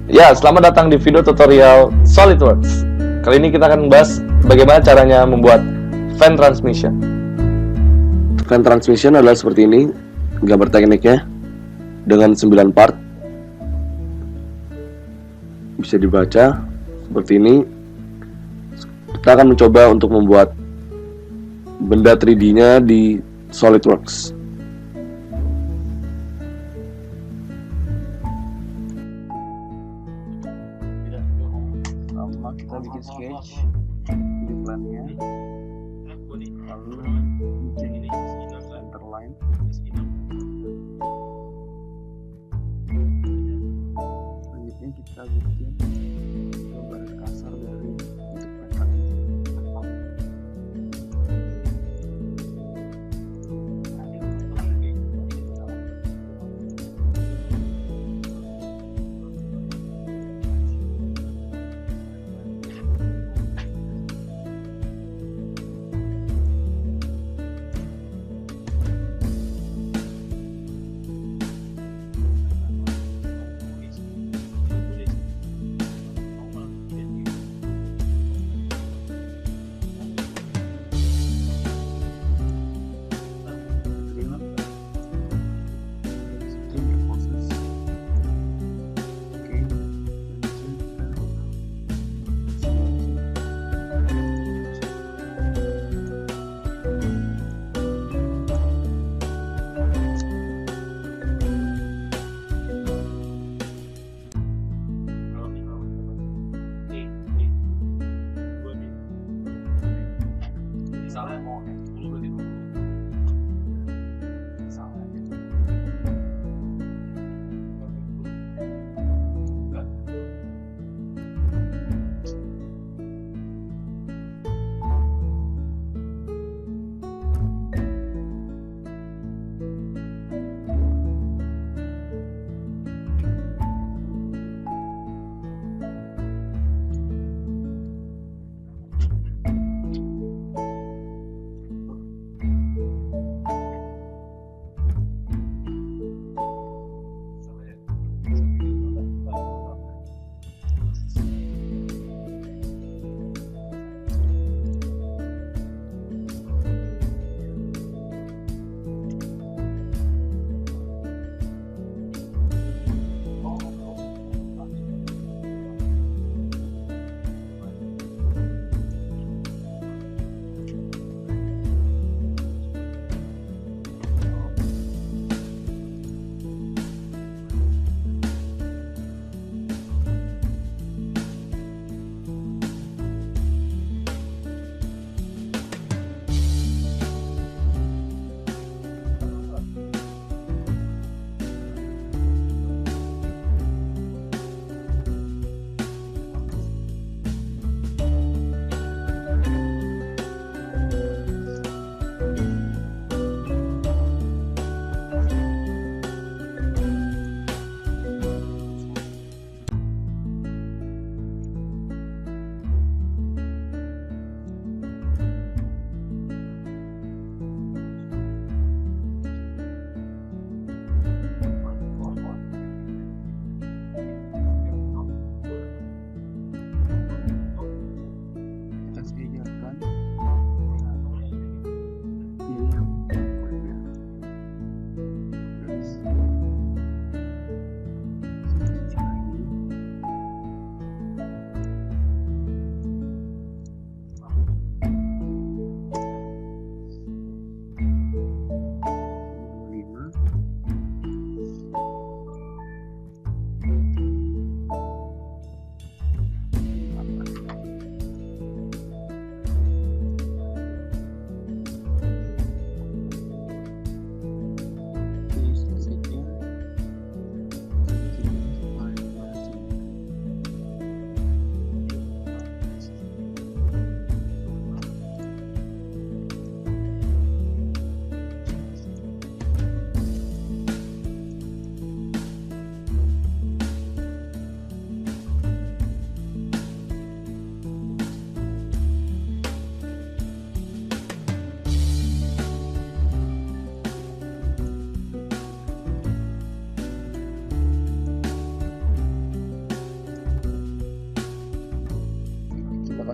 Ya, selamat datang di video tutorial SolidWorks. Kali ini kita akan membahas bagaimana caranya membuat fan transmission. Fan transmission adalah seperti ini gambar tekniknya dengan 9 part. Bisa dibaca seperti ini. Kita akan mencoba untuk membuat benda 3D-nya di SolidWorks. Pertama kita bikin sketch di plan-nya, lalu bikin center line. Selanjutnya kita bikin gambar kasar dari untuk pattern.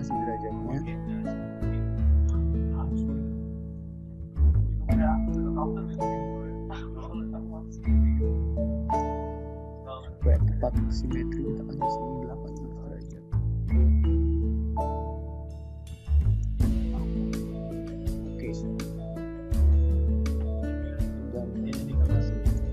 kalkulasi derajatnya. Supaya tepat simetri kita kasih sini 18 derajat. Oke. Dan ini kita kasih 25.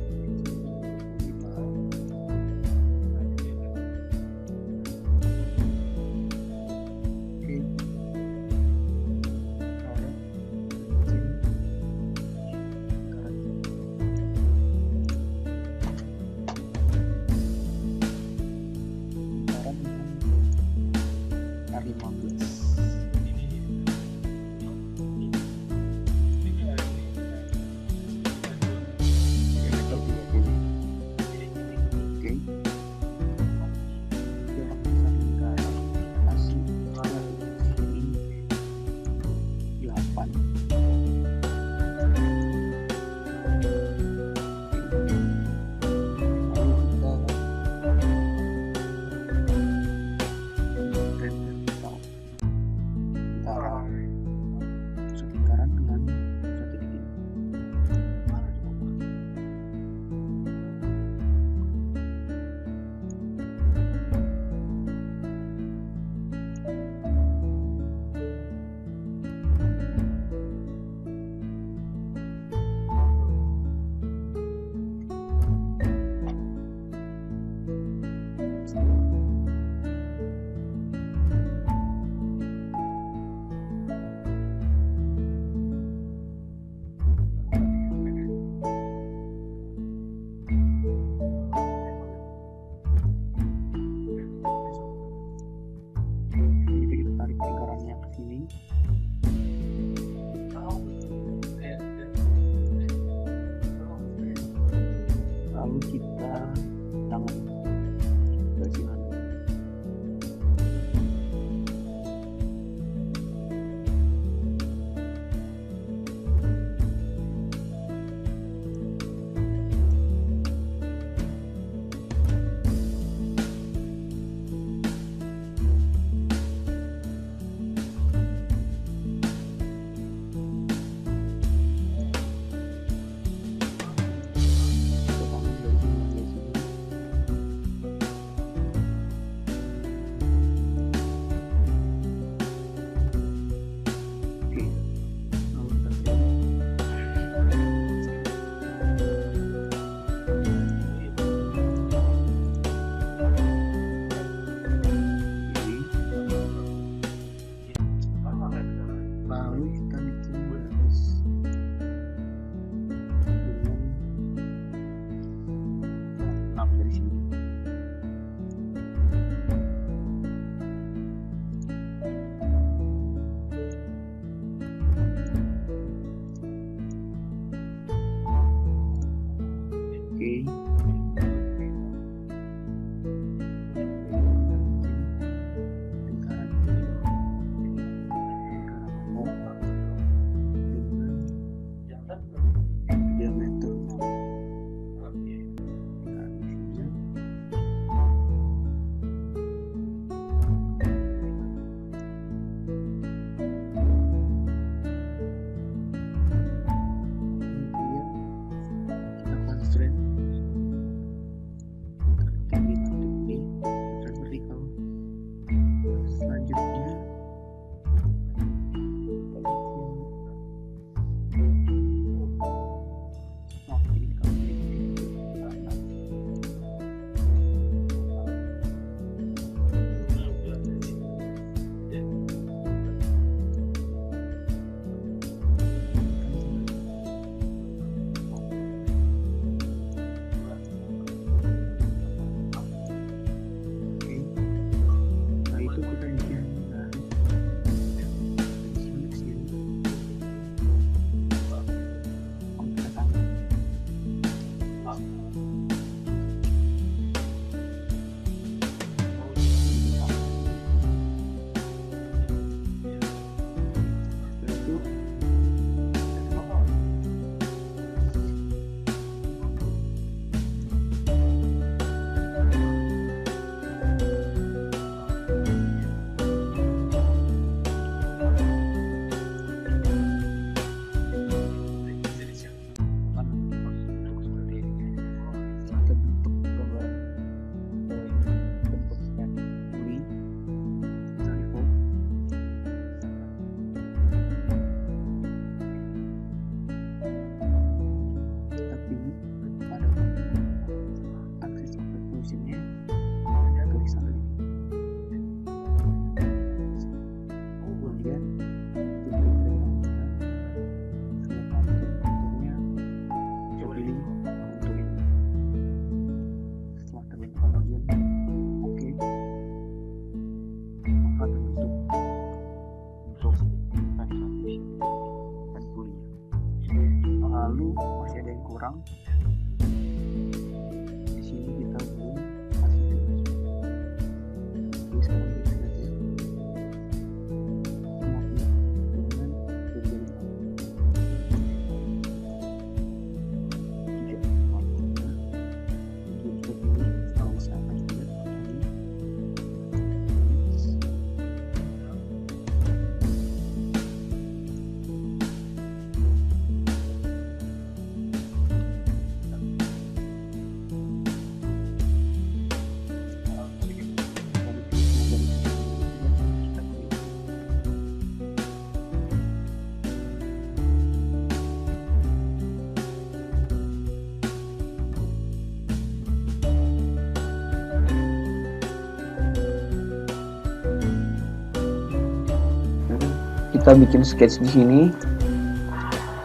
kita bikin sketch di sini.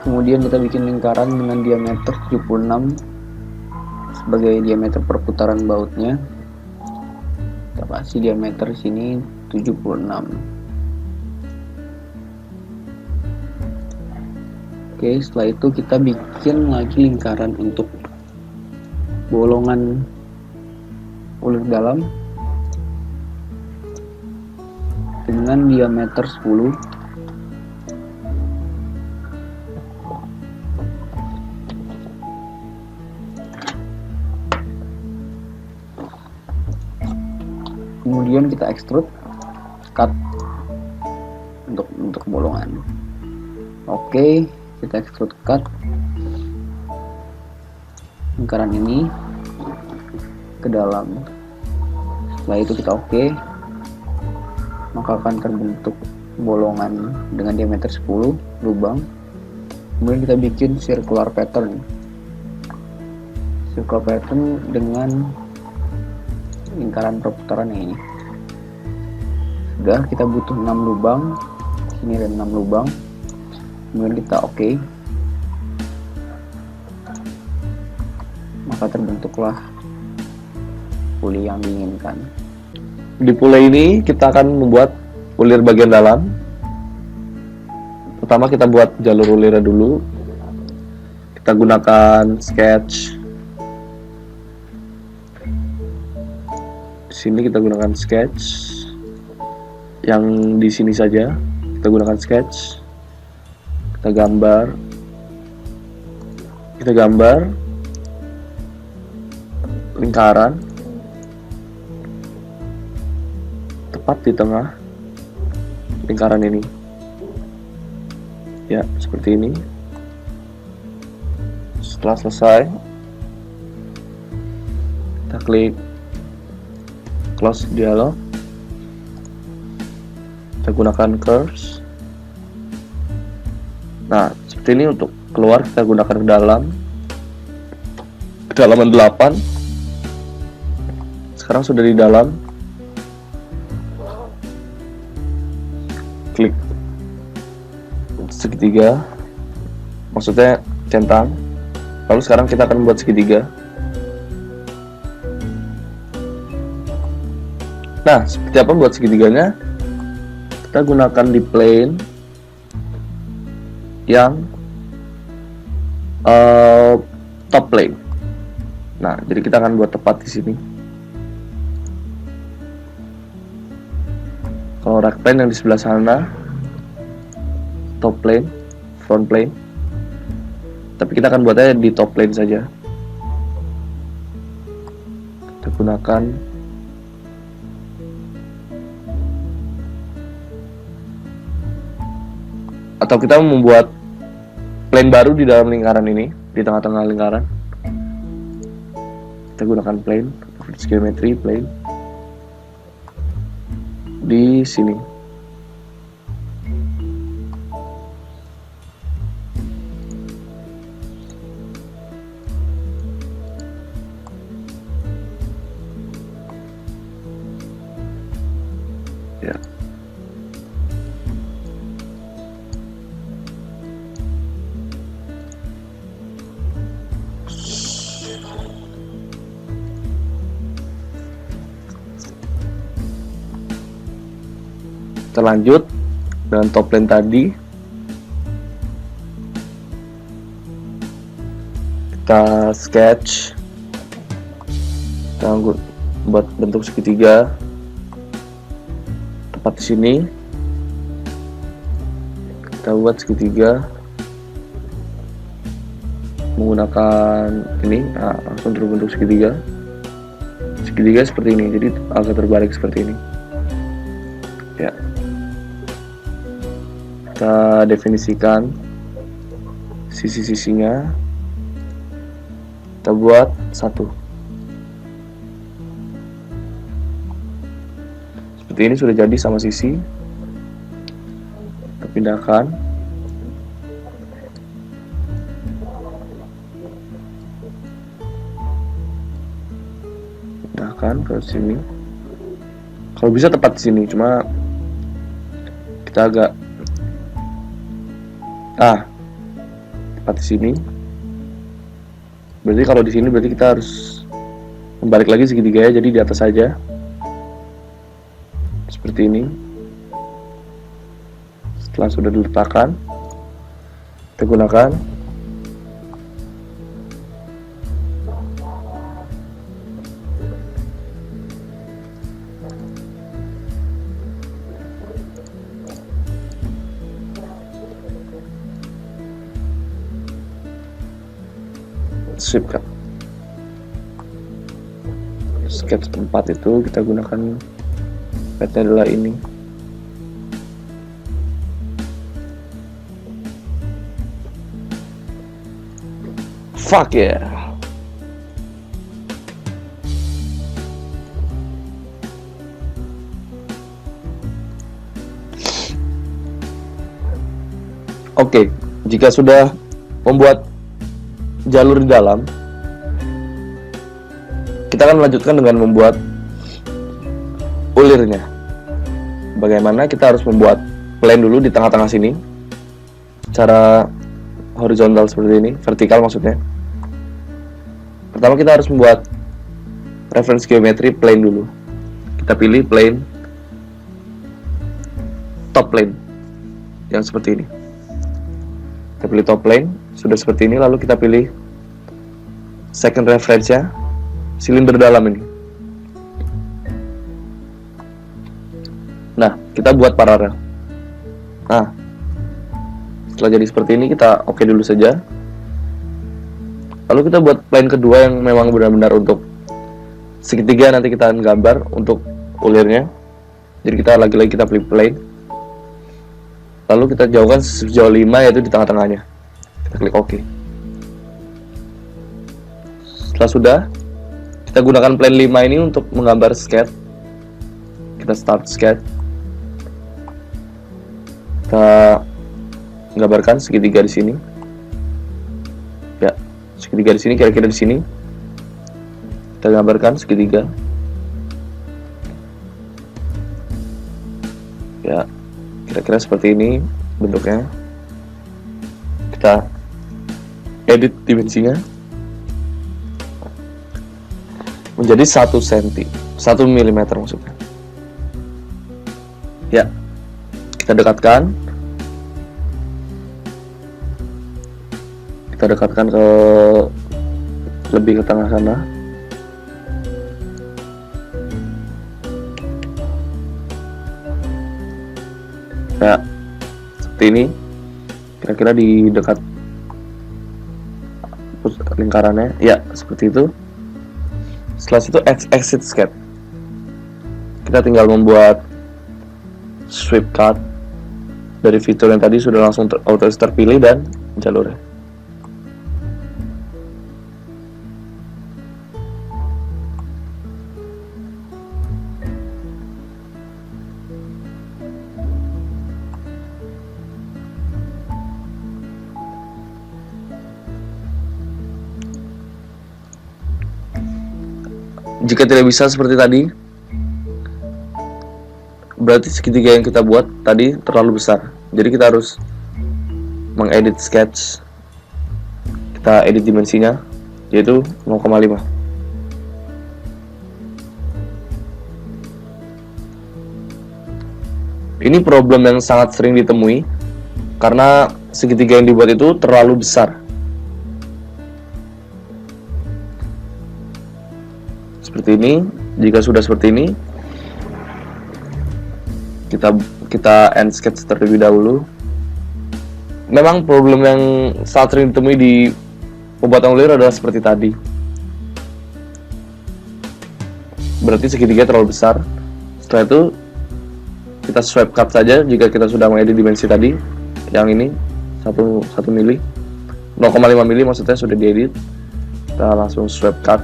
Kemudian kita bikin lingkaran dengan diameter 76 sebagai diameter perputaran bautnya. Kita kasih diameter sini 76. Oke, setelah itu kita bikin lagi lingkaran untuk bolongan ulir dalam dengan diameter 10. Kemudian kita extrude cut untuk bolongan. Oke, kita extrude cut lingkaran ini ke dalam. Setelah itu kita oke, maka akan terbentuk bolongan dengan diameter 10 lubang. Kemudian kita bikin circular pattern dengan lingkaran perputaran yang ini. Sudah, kita butuh 6 lubang. Sini ada 6 lubang. Kemudian kita oke, maka terbentuklah puli yang diinginkan. Di puli ini kita akan membuat ulir bagian dalam. Pertama kita buat jalur ulirnya dulu. Kita gunakan sketch. Sini kita gunakan sketch. Yang di sini saja kita gunakan sketch. Kita gambar lingkaran tepat di tengah lingkaran ini. Ya, seperti ini. Setelah selesai, kita klik close dialog. Kita gunakan curves. Nah, seperti ini. Untuk keluar kita gunakan ke dalam, kedalaman 8. Sekarang sudah di dalam, klik segitiga, maksudnya centang. Lalu sekarang kita akan membuat segitiga. Nah, seperti apa buat segitiganya? Kita gunakan di plane yang top plane. Nah, jadi kita akan buat tepat di sini. Kalau rack plane yang di sebelah sana, top plane, front plane. Tapi kita akan buatnya di top plane saja. Kita gunakan atau kita membuat plane baru di dalam lingkaran ini, di tengah-tengah lingkaran. Kita gunakan plane, vertex geometry plane di sini. Ya. Kita lanjut dengan top plane tadi. Kita sketch, kita buat bentuk segitiga tepat di sini. Kita buat segitiga menggunakan ini, langsung terbentuk segitiga seperti ini. Jadi agak terbalik seperti ini. Ya. Kita definisikan sisi-sisinya. Kita buat satu. Seperti ini sudah jadi sama sisi. Kita pindahkan. Pindahkan ke sini. Kalau bisa tepat di sini, cuma kita agak Nah, tepat di sini. Berarti kalau di sini berarti kita harus membalik lagi segitiganya, jadi di atas saja. Seperti ini. Setelah sudah diletakkan, kita gunakan sweep cut. Sketch 4 itu kita gunakan petnya adalah ini. Fuck yeah. Oke, jika sudah membuat jalur di dalam, kita akan melanjutkan dengan membuat ulirnya. Bagaimana kita harus membuat plane dulu di tengah-tengah sini, secara horizontal seperti ini, vertikal maksudnya. Pertama kita harus membuat reference geometry plane dulu. Kita pilih plane, top plane, yang seperti ini. Kita pilih top plane, sudah seperti ini, lalu kita pilih second reference-nya, silinder dalam ini. Nah, kita buat paralel. Nah, setelah jadi seperti ini, kita oke dulu saja. Lalu kita buat plane kedua yang memang benar-benar untuk segitiga, nanti kita akan gambar untuk ulirnya. Jadi kita lagi-lagi kita pilih plane. Lalu kita jauhkan sejauh 5, yaitu di tengah-tengahnya. Kita klik OK. Setelah sudah, kita gunakan plane 5 ini untuk menggambar sketch. Kita start sketch. Kita gambarkan segitiga di sini. Ya, segitiga di sini, kira-kira di sini. Kita gambarkan segitiga. Ya, kira-kira seperti ini bentuknya. Kita edit dimensinya menjadi 1 cm, 1 mm maksudnya. Ya, kita dekatkan. Kita dekatkan ke lebih ke tengah sana. Ya, seperti ini. Kira-kira di dekat lingkarannya. Ya, seperti itu. Setelah itu exit sketch. Kita tinggal membuat sweep cut dari fitur yang tadi sudah langsung auto terpilih dan jalurnya. Jika tidak bisa seperti tadi, berarti segitiga yang kita buat tadi terlalu besar. Jadi kita harus mengedit sketch. Kita edit dimensinya, yaitu 0,5. Ini problem yang sangat sering ditemui karena segitiga yang dibuat itu terlalu besar. Seperti ini. Jika sudah seperti ini, kita end sketch terlebih dahulu. Memang problem yang sangat sering ditemui di pembuatan ulir adalah seperti tadi. Berarti segitiga terlalu besar. Setelah itu kita swipe cut saja jika kita sudah mengedit dimensi tadi. Yang ini 1 mili, 0,5 mili maksudnya sudah diedit. Kita langsung swipe cut.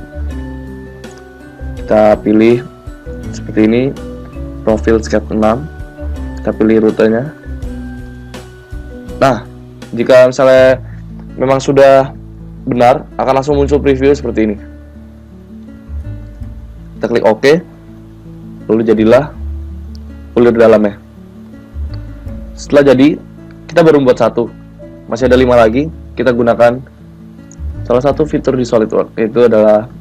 Kita pilih seperti ini, profil sketch 6. Kita pilih rutenya. Nah, jika misalnya memang sudah benar, akan langsung muncul preview seperti ini. Kita klik OK, lalu jadilah ulir dalamnya. Setelah jadi, kita baru membuat satu. masih ada 5 lagi. Kita gunakan salah satu fitur di SolidWorks, yaitu adalah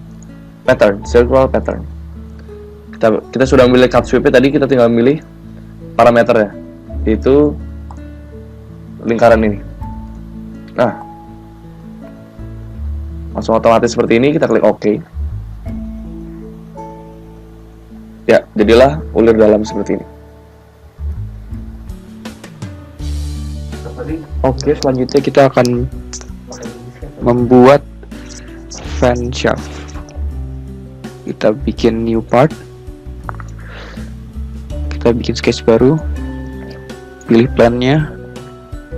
pattern, circular pattern. Kita sudah memilih cut sweep tadi, kita tinggal memilih parameternya, yaitu lingkaran ini. Nah, langsung otomatis seperti ini. Kita klik OK. Ya, jadilah ulir dalam seperti ini. Oke, selanjutnya kita akan membuat fan shaft. Kita bikin new part. Kita bikin sketch baru. Pilih plan-nya.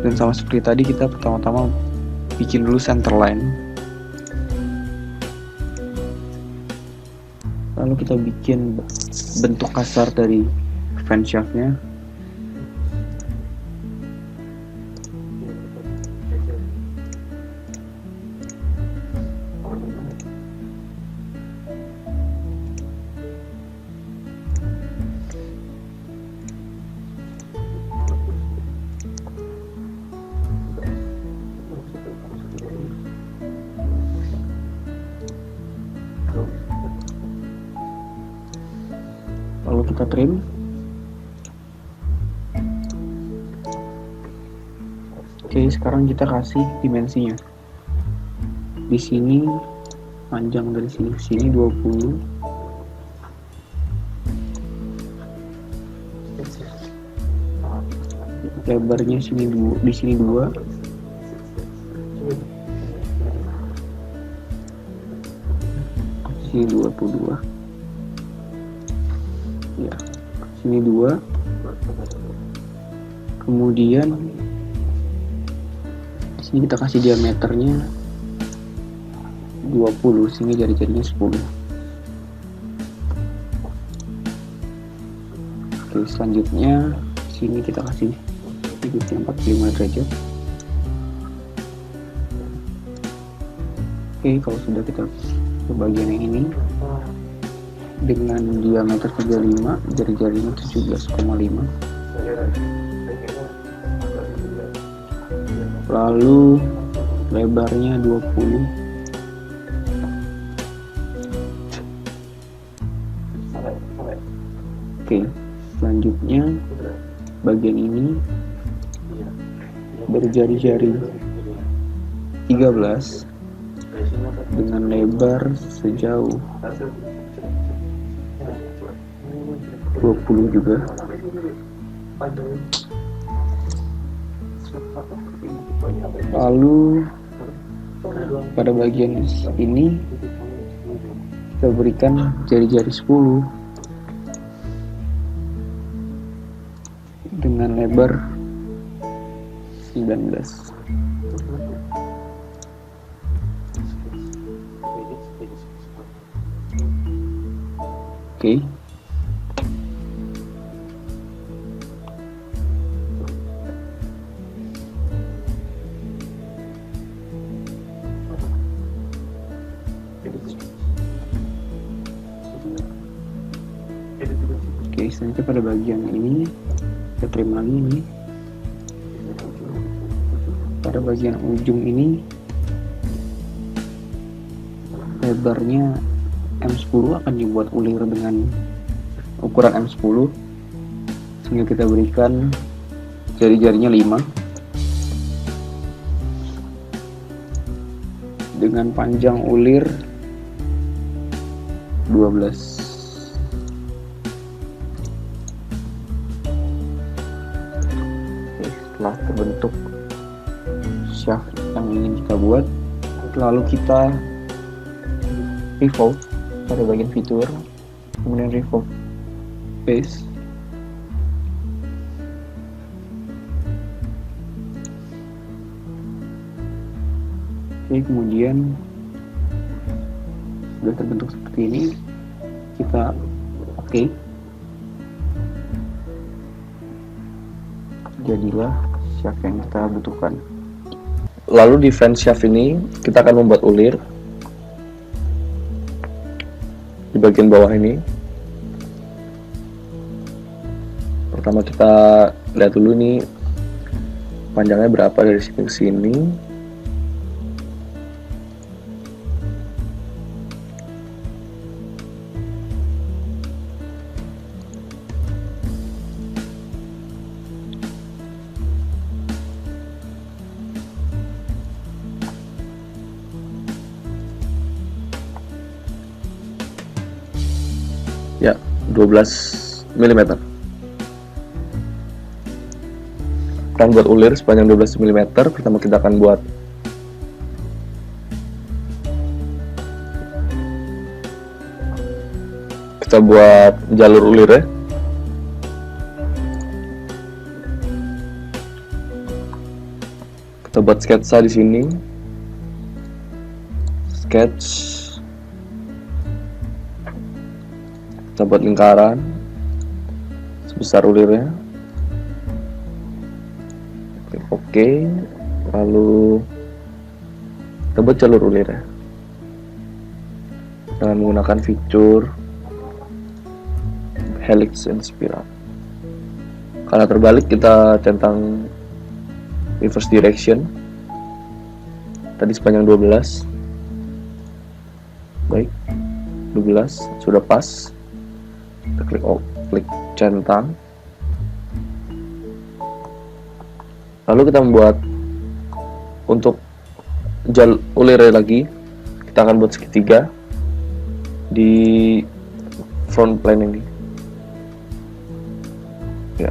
Dan sama seperti tadi, kita pertama-tama bikin dulu center line. Lalu kita bikin bentuk kasar dari fan shaft-nya. Lalu kita trim. Oke, sekarang kita kasih dimensinya. Di sini panjang dari sini ke sini 20. Lebarnya sini di sini 2. Di sini 22. Ya, sini 2. Kemudian sini kita kasih diameternya 20, sini jari-jarinya 10. Oke, selanjutnya sini kita kasih sudutnya 45 derajat. Oke, kalau sudah, kita ke bagian yang ini dengan diameter 35, jari-jarinya 17,5. Lalu lebarnya 20. Oke, selanjutnya bagian ini berjari-jari 13 dengan lebar sejauh 20 juga. Lalu pada bagian ini kita berikan jari-jari 10 dengan lebar 19. Oke. Oke, selanjutnya pada bagian ini kita trim lagi ini. Pada bagian ujung ini lebarnya M10 akan dibuat ulir dengan ukuran M10, sehingga kita berikan jari-jarinya 5 dengan panjang ulir 12. Oke, setelah terbentuk shaft yang ingin kita buat, lalu kita revolve pada bagian fitur, kemudian revolve base. Oke, kemudian sudah terbentuk seperti ini, kita oke. Jadilah shaft yang kita butuhkan. Lalu di fan shaft ini kita akan membuat ulir di bagian bawah ini. Pertama kita lihat dulu nih panjangnya berapa dari sini ke sini. Ya, 12 mm. Kita buat ulir sepanjang 12 mm. Pertama kita akan buat jalur ulirnya. Kita buat sketsa di sini. Sketch. Kita buat lingkaran sebesar ulirnya. Klik OK. Lalu kita buat jalur ulirnya dengan menggunakan fitur helix and spiral. Karena terbalik, kita centang reverse direction. Tadi sepanjang 12. Baik, 12 sudah pas. Kita klik centang. Lalu kita membuat untuk jalur ulirnya lagi. Kita akan buat segitiga di front plane ini. Ya.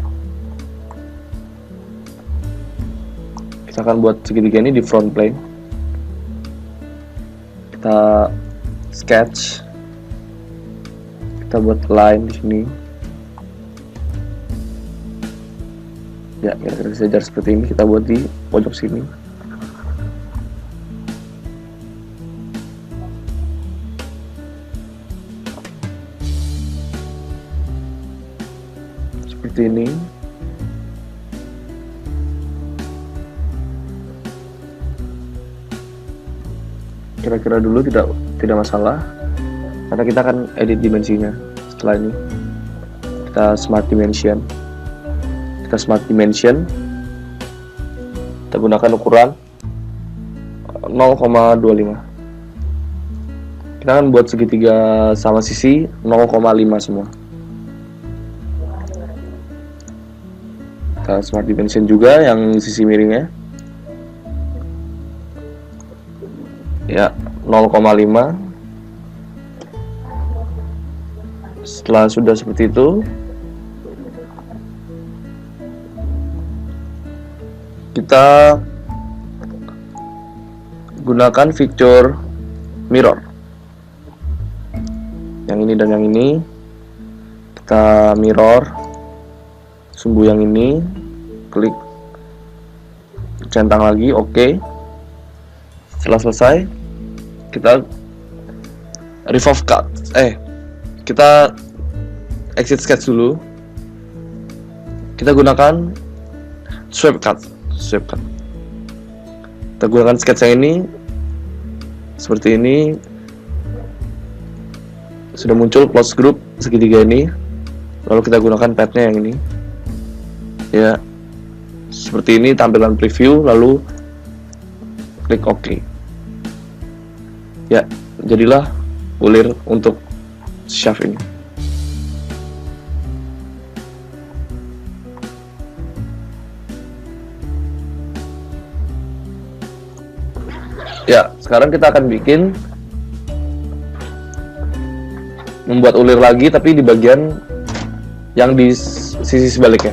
Kita akan buat segitiga ini di front plane. Kita sketch. Kita buat line di sini. Ya, kira-kira sejajar seperti ini. Kita buat di pojok sini. Seperti ini. Kira-kira dulu tidak masalah. Karena kita akan edit dimensinya. Setelah ini kita smart dimension. Kita gunakan ukuran 0,25. Kita akan buat segitiga sama sisi 0,5 semua. Kita smart dimension juga yang sisi miringnya. Ya, 0,5. Setelah sudah seperti itu, kita gunakan fitur mirror. Yang ini dan yang ini. Kita mirror sumbu yang ini, klik centang lagi, oke. Setelah selesai, kita remove cut. Kita exit sketch dulu. Kita gunakan swipe cut. Kita gunakan sketch yang ini. Seperti ini. Sudah muncul close group segitiga ini. Lalu kita gunakan padnya yang ini. Ya, seperti ini tampilan preview. Lalu klik OK. Ya, jadilah ulir untuk shaft ini. Ya, sekarang kita akan membuat ulir lagi, tapi di bagian yang di sisi sebaliknya.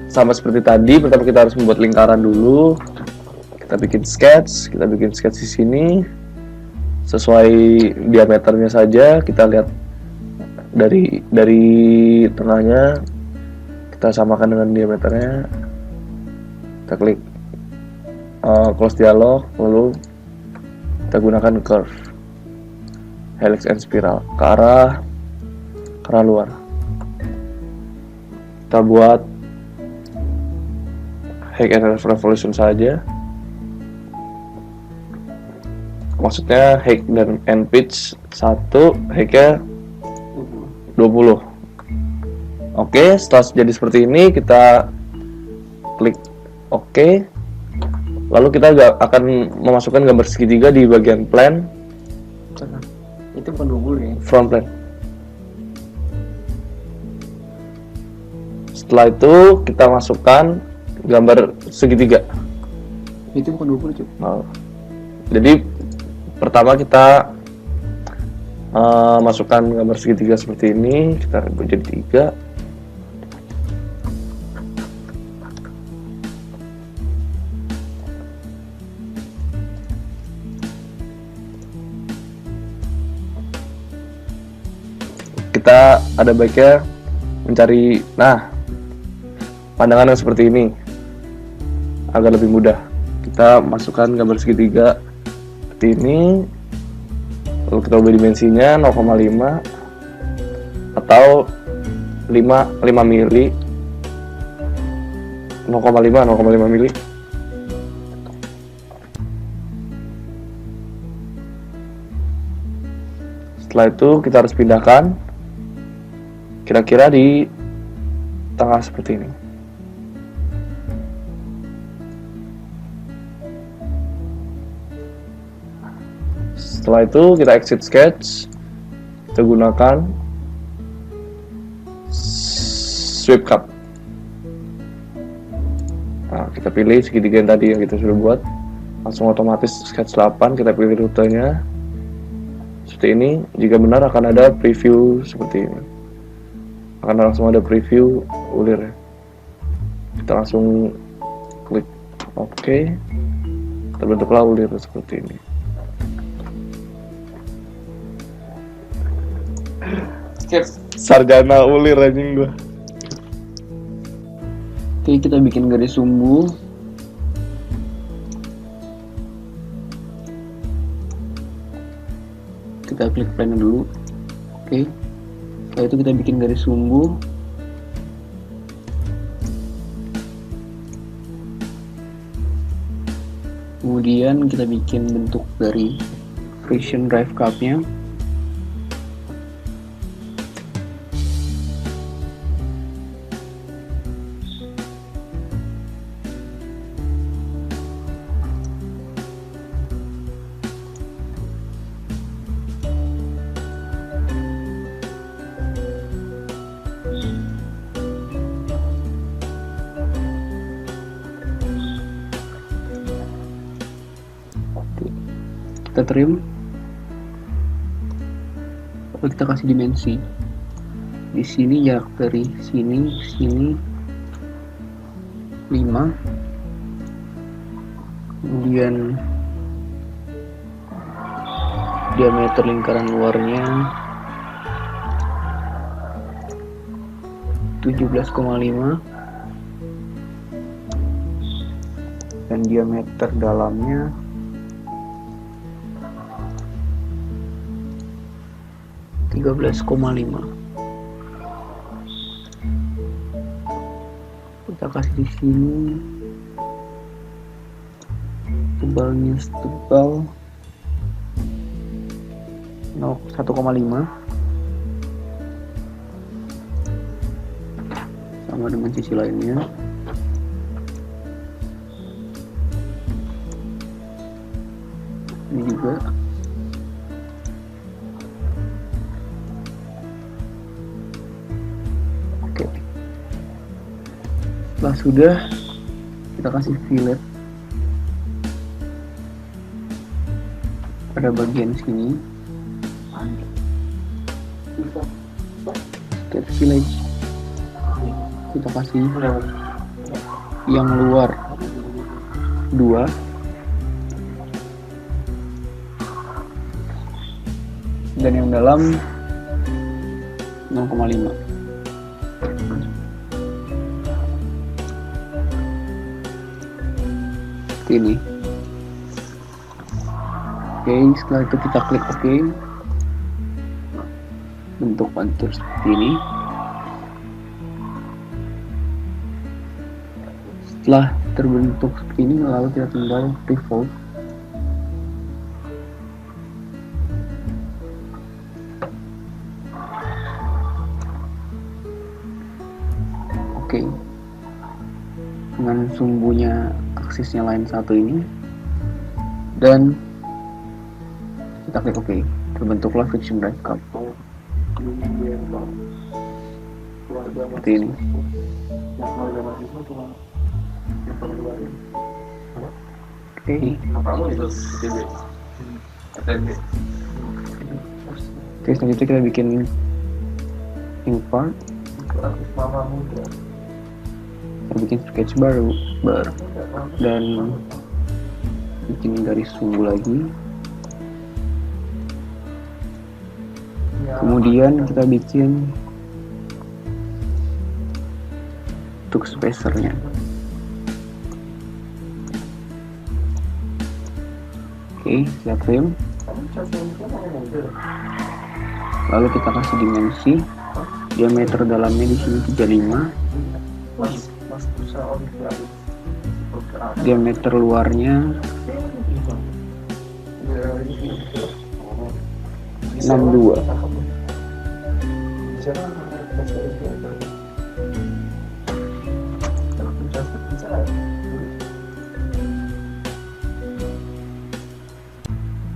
Sama seperti tadi, pertama kita harus membuat lingkaran dulu. Kita bikin sketch di sini. Sesuai diameternya saja, kita lihat dari tengahnya, kita samakan dengan diameternya. Kita klik close dialog, lalu kita gunakan curve helix and spiral ke arah luar. Kita buat height and revolution saja. Maksudnya height dan end pitch 1, height-nya 20. Oke, setelah jadi seperti ini, kita klik Oke. Lalu kita akan memasukkan gambar segitiga di bagian plan. Itu bukan double ya. Front plan. Setelah itu kita masukkan gambar segitiga. Itu bukan double cuy. Nah, jadi pertama kita masukkan gambar segitiga seperti ini, kita buat jadi 3. Kita ada baiknya mencari pandangan yang seperti ini agar lebih mudah. Kita masukkan gambar segitiga seperti ini, lalu kita ubah dimensinya 0,5 atau 5 mili, 0,5 mili. Setelah itu kita harus pindahkan kira-kira di tengah seperti ini. Setelah itu kita exit sketch, kita gunakan sweep cut. Nah, kita pilih segitiga yang tadi yang kita sudah buat, langsung otomatis sketch 8, kita pilih rutenya seperti ini. Jika benar akan ada preview seperti ini, akan langsung ada preview ulir. Kita langsung klik OK, terbentuklah ulir seperti ini. Sarjana ulir anjing gua. Oke, kita bikin garis sumbu. Kita klik plan dulu. Oke. Setelah itu kita bikin garis sumbu. Kemudian kita bikin bentuk dari friction drive cup-nya. Kita trim, lalu kita kasih dimensi. Di sini jarak dari sini 5, kemudian diameter lingkaran luarnya 17,5 dan diameter dalamnya 13,5. Kita kasih di sini tebalnya setebal 1,5 sama dengan sisi lainnya. Ini juga. Oke. Setelah sudah, kita kasih fillet pada bagian sini. Sketch village kita kasih yang luar 2 dan yang dalam 0,5. Seperti ini. Oke, setelah itu kita klik OK. Bentuk kontur seperti ini. Setelah terbentuk seperti ini, lalu kita tinggal revolve. Oke. dengan sumbunya aksisnya line 1 ini, dan kita klik OK. Terbentuklah friction drive cup seperti ini. Oke, selanjutnya kita bikin ink part. Kita bikin sketch baru dan bikin garis sumbu lagi. Kemudian kita bikin untuk spacernya. Oke, kita trim. Lalu kita kasih dimensi. Diameter dalamnya di sini 35. Diameter luarnya 62.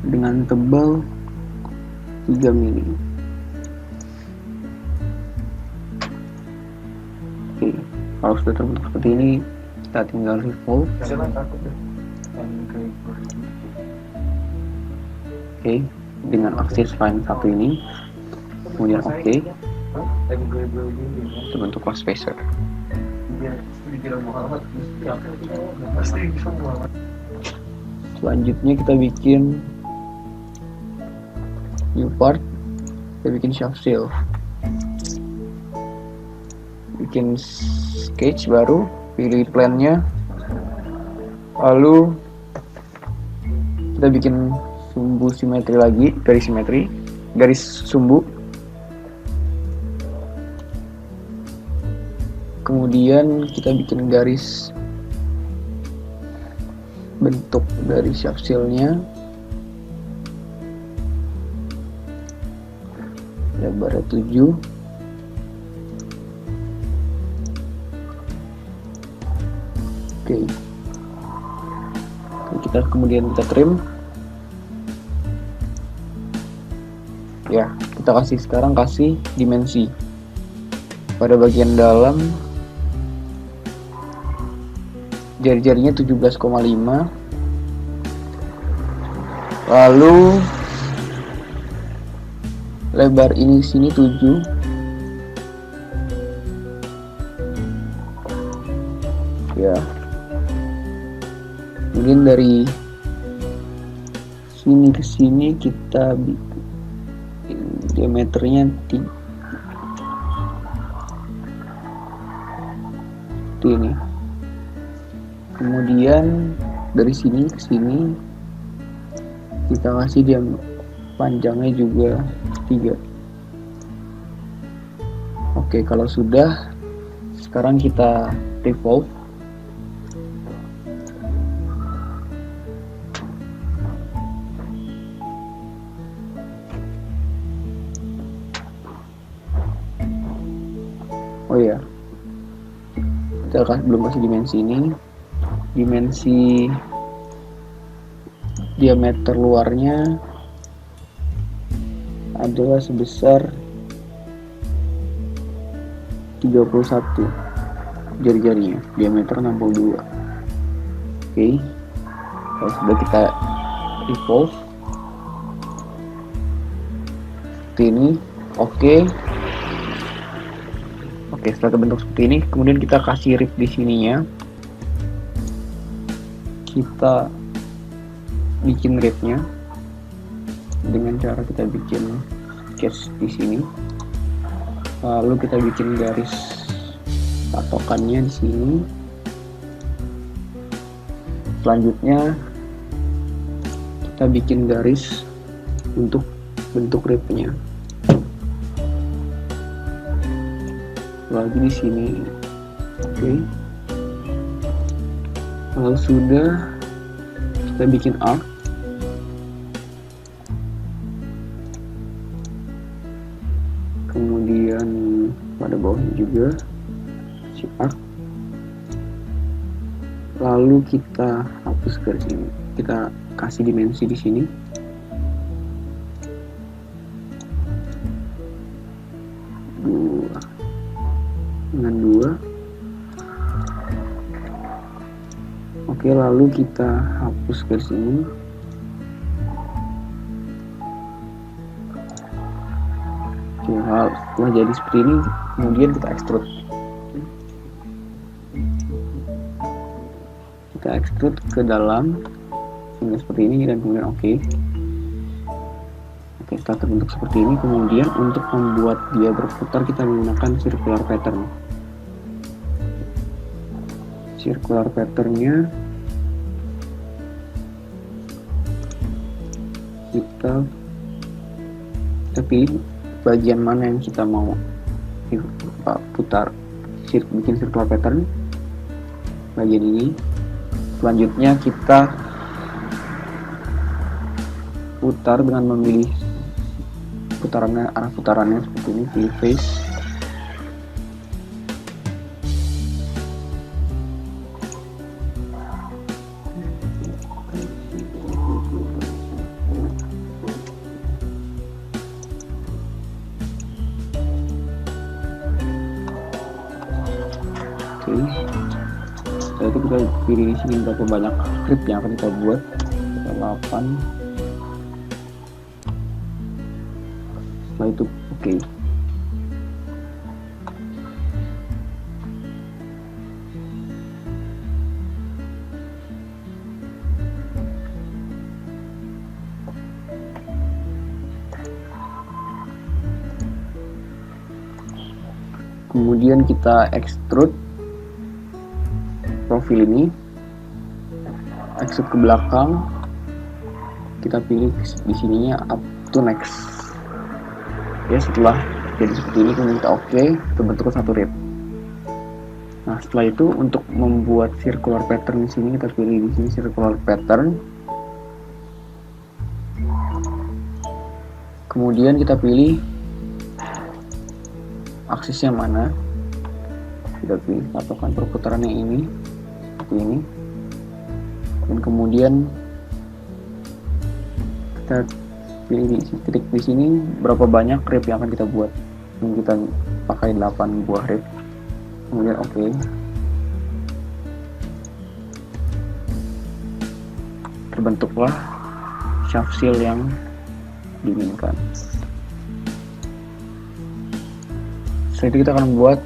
Dengan tebal 3 mili. Oke, kalau sudah terbentuk seperti ini, kita tinggal revolve. Oke, dengan aksis line 1 ini, kemudian OK, terbentuklah spacer. Selanjutnya kita bikin new part. Kita bikin shaft seal, bikin sketch baru, pilih plan-nya, lalu kita bikin sumbu simetri lagi, garis sumbu. Kemudian kita bikin garis bentuk dari shaft seal-nya, lebarnya 7. Oke. Kita kemudian kita trim. Ya, kita sekarang kasih dimensi. Pada bagian dalam jari-jarinya 17,5. Lalu lebar ini sini 7. Ya. Kemudian dari sini ke sini kita bikin diameternya 3. Ini. Kemudian dari sini ke sini kita kasih dia panjangnya juga 3. Oke, kalau sudah, sekarang kita revolve. Oh ya, kita belum kasih dimensi ini. Dimensi diameter luarnya adalah sebesar 31 jari-jarinya, diameter 62. Oke, kalau sudah kita revolve seperti ini. Oke, setelah terbentuk seperti ini, kemudian kita kasih rip di sininya. Kita bikin ripnya dengan cara kita bikin sketch di sini. Lalu kita bikin garis patokannya di sini. Selanjutnya kita bikin garis untuk bentuk ripnya. Lagi di sini. Oke. Kalau sudah, kita bikin arc. Kemudian pada bawahnya juga si arc. lalu kita hapus garis ini, kita kasih dimensi di sini. Dengan 2. Oke, lalu kita hapus garis ini. Oke, setelah jadi seperti ini, kemudian kita extrude. Kita extrude ke dalam hingga seperti ini dan kemudian oke, setelah terbentuk seperti ini, kemudian untuk membuat dia berputar kita menggunakan circular pattern. Circular patternnya kita pilih bagian mana yang kita mau putar, bikin circular pattern bagian ini. Selanjutnya kita putar dengan memilih arah putarannya seperti ini, pilih face. Oke. Setelah itu kita pilih di sini berapa banyak strip yang akan kita buat. 8. Setelah itu oke. Kemudian kita extrude profil ini, extrude ke belakang, kita pilih di sininya up to next. Ya, setelah jadi seperti ini kemudian kita oke, terbentuk satu rib. Nah, setelah itu untuk membuat circular pattern di sini kita pilih di sini circular pattern. Kemudian kita pilih aksisnya mana, kita pilih patokan perputarannya ini seperti ini, dan kemudian kita pilih di titik di sini berapa banyak rib yang akan kita buat, dan kita pakai 8 buah rib. Kemudian oke. Terbentuklah shaft seal yang diinginkan. Setelah itu kita akan membuat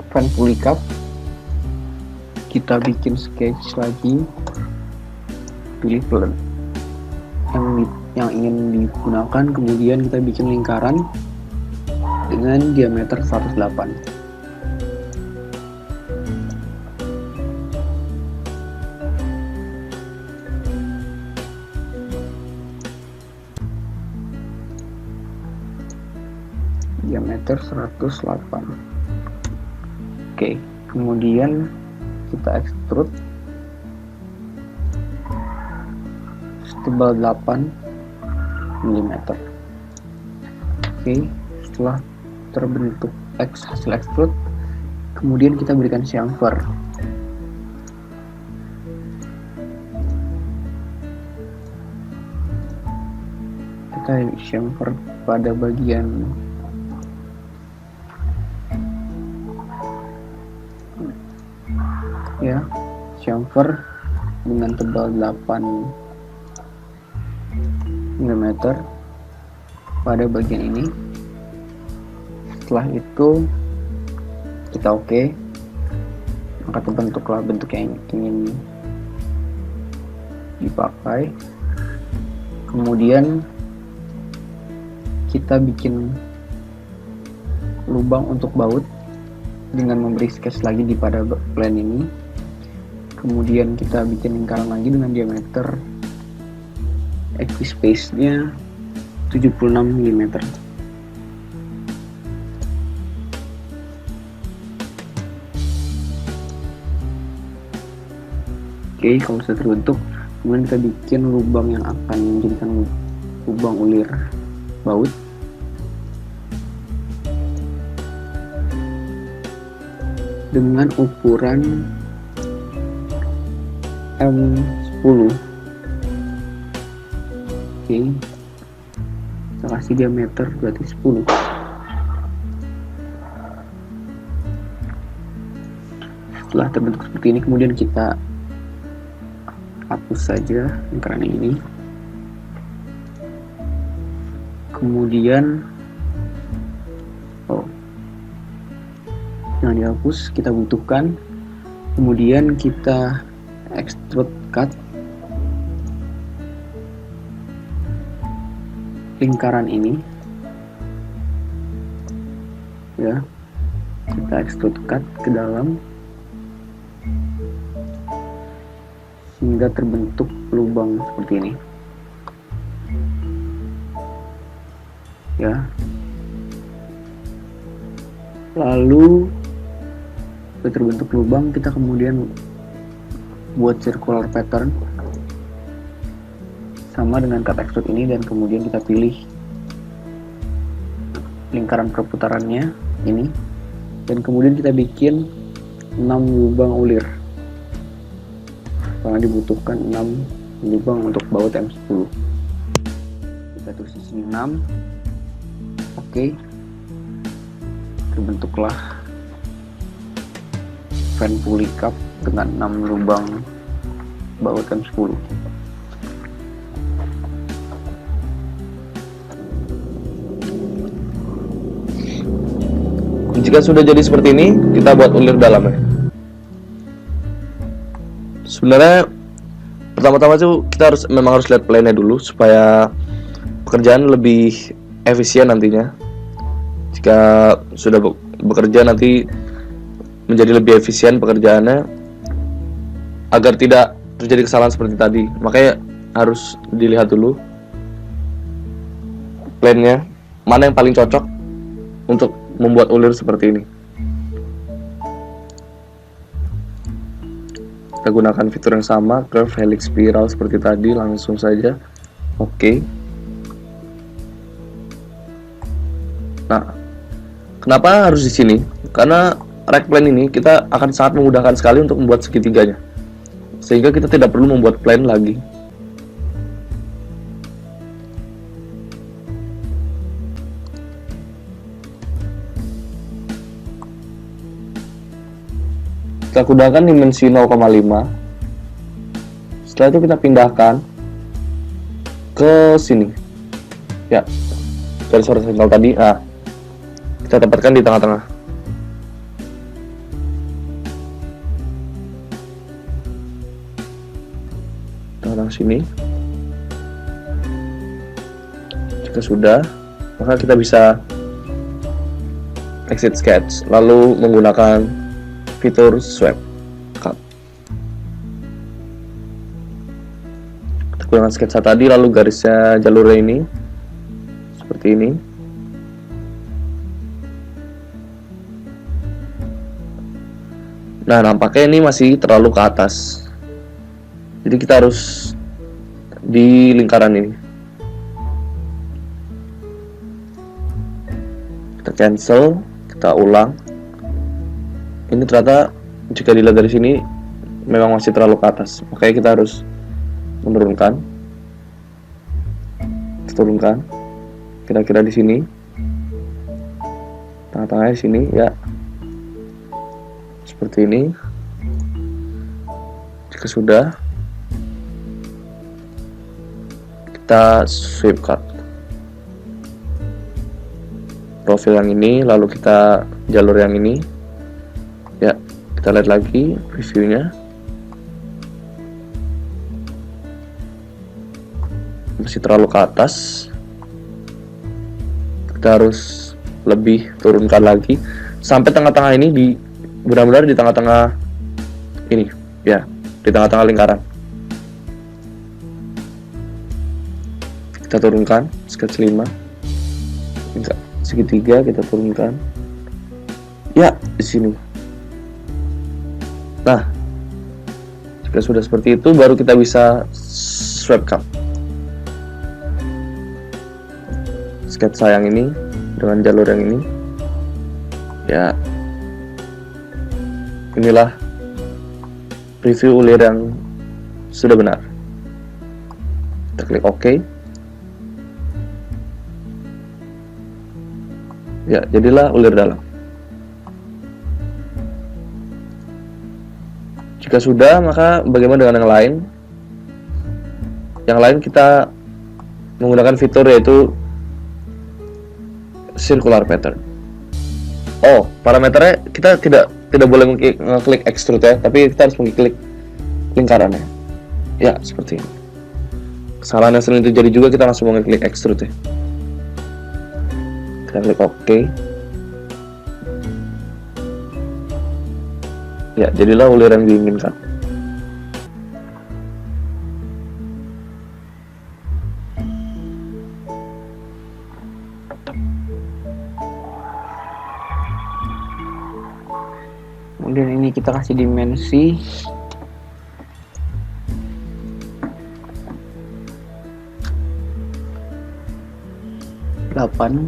fan pulley cap. Kita bikin sketch lagi, pilih plan yang ingin digunakan, kemudian kita bikin lingkaran dengan diameter 108. Diameter 108. Oke, kemudian kita extrude setebal 8 mm. Oke, setelah terbentuk hasil extrude, kemudian kita berikan chamfer. Kita chamfer pada bagian ya, chamfer dengan tebal 8 mm pada bagian ini. Setelah itu kita oke, maka terbentuklah bentuk yang ingin dipakai. Kemudian kita bikin lubang untuk baut dengan memberi sketch lagi di pada plan ini. Kemudian kita bikin lingkaran lagi dengan diameter equispace-nya 76 mm. Oke, kalau sudah terbentuk, kemudian kita bikin lubang yang akan menjadikan lubang ulir baut. Dengan ukuran M10. Oke, kita kasih diameter berarti 10. Setelah terbentuk seperti ini, kemudian kita hapus saja lingkaran ini. Kemudian jangan dihapus, kita butuhkan. Kemudian kita extrude cut lingkaran ini, ya, kita extrude cut ke dalam hingga terbentuk lubang seperti ini, ya. Lalu sudah terbentuk lubang, kita kemudian buat circular pattern sama dengan cut extrude ini, dan kemudian kita pilih lingkaran perputarannya ini, dan kemudian kita bikin 6 lubang ulir karena dibutuhkan 6 lubang untuk baut M10. Kita tulis di sini 6. Oke, terbentuklah fan pulley cup dengan 6 lubang baut M10. Jika sudah jadi seperti ini, kita buat ulir dalamnya. Sebenarnya pertama-tama tuh kita memang harus lihat plan-nya dulu supaya pekerjaan lebih efisien nantinya. Jika sudah bekerja nanti menjadi lebih efisien pekerjaannya agar tidak terjadi kesalahan seperti tadi. Makanya harus dilihat dulu plan-nya, mana yang paling cocok untuk membuat ulir seperti ini. Kita gunakan fitur yang sama, curve, helix, spiral seperti tadi, langsung saja. Oke. Nah, kenapa harus di sini? Karena rack plan ini kita akan sangat memudahkan sekali untuk membuat segitiganya, sehingga kita tidak perlu membuat plan lagi. Kita gunakan dimensi 0,5. Setelah itu kita pindahkan ke sini, ya, garis horizontal tadi. Nah, kita tempatkan di tengah-tengah. Tengah-tengah sini. Jika sudah, maka kita bisa exit sketch, lalu menggunakan fitur swipe cut. Kita gunakan sketsa tadi, lalu garisnya jalurnya ini seperti ini. Nah, nampaknya ini masih terlalu ke atas, jadi kita harus di lingkaran ini. Kita cancel, kita ulang. Ini ternyata jika dilihat dari sini memang masih terlalu ke atas, makanya kita harus menurunkan. Kita turunkan kira-kira di sini, tengah-tengahnya di sini, ya, seperti ini. Jika sudah, kita sweep cut profil yang ini, lalu kita jalur yang ini. Ya, kita lihat lagi previewnya. Masih terlalu ke atas. Kita harus lebih turunkan lagi sampai tengah-tengah ini benar-benar di tengah-tengah ini, ya, di tengah-tengah lingkaran. Kita turunkan sketch 5. Segitiga kita turunkan. Ya, di sini. Nah, jika sudah seperti itu, baru kita bisa swipe cut sketsa yang ini dengan jalur yang ini. Ya, inilah preview ulir yang sudah benar. Kita klik OK. Ya, jadilah ulir dalam. Jika sudah, maka bagaimana dengan yang lain? Yang lain kita menggunakan fitur yaitu circular pattern. Oh, parameternya kita tidak boleh mengklik extrude ya, tapi kita harus mengklik lingkarannya. Ya, seperti ini. Kesalahan yang sering terjadi juga, kita langsung mengklik extrude ya. Kita klik OK. Ya, jadilah ulir yang diinginkan. Kemudian ini kita kasih dimensi 8.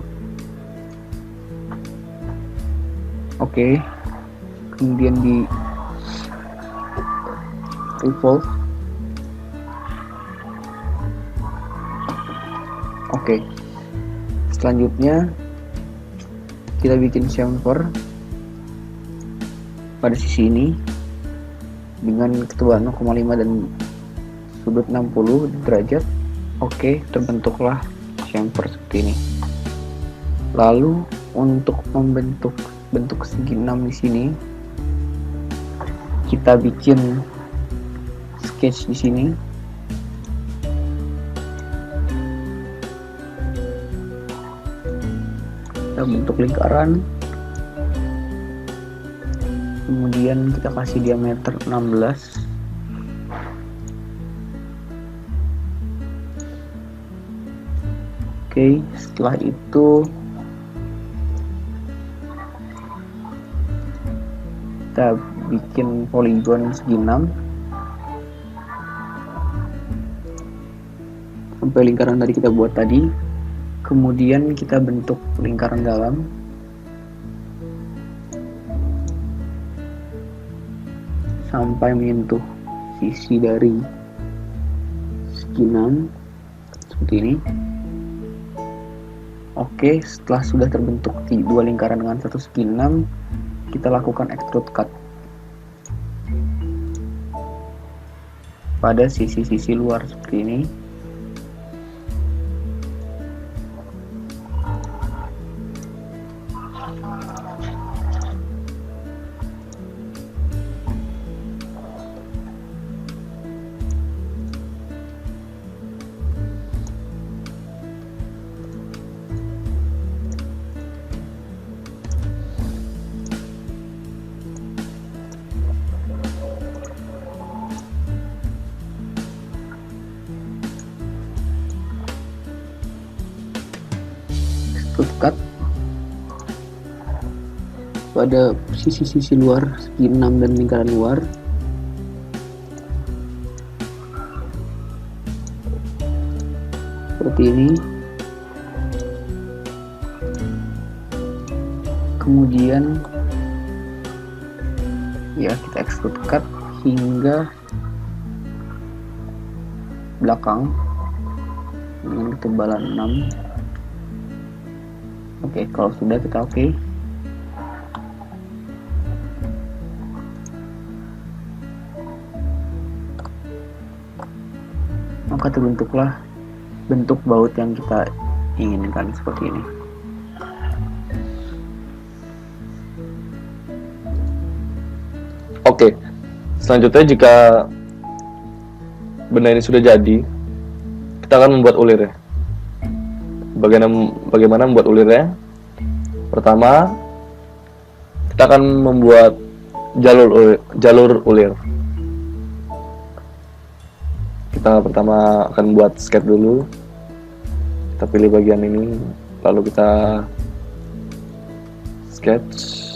Oke. Kemudian di revolve. Oke. Selanjutnya kita bikin chamfer pada sisi ini dengan ketebalan 0,5 dan sudut 60 derajat. Oke, terbentuklah chamfer seperti ini. Lalu untuk membentuk bentuk segi 6 di sini, kita bikin sketch di sini. Kita bentuk lingkaran. Kemudian kita kasih diameter 16. Oke, setelah itu kita bikin poligon segi 6 sampai lingkaran tadi kita buat tadi. Kemudian kita bentuk lingkaran dalam. Sampai menyentuh sisi dari segi 6 seperti ini. Oke, setelah sudah terbentuk dua lingkaran dengan satu segi 6, kita lakukan extrude cut pada sisi-sisi luar seperti ini. Cut pada sisi-sisi luar segi 6 dan lingkaran luar. Seperti ini. Kemudian ya kita extrude cut hingga belakang dengan ketebalan 6. Oke, kalau sudah kita oke. Maka terbentuklah bentuk baut yang kita inginkan seperti ini. Oke, selanjutnya jika benda ini sudah jadi, kita akan membuat ulirnya. Bagaimana membuat ulirnya? Pertama, kita akan membuat jalur ulir. Kita pertama akan buat sketch dulu. Kita pilih bagian ini, lalu kita sketch.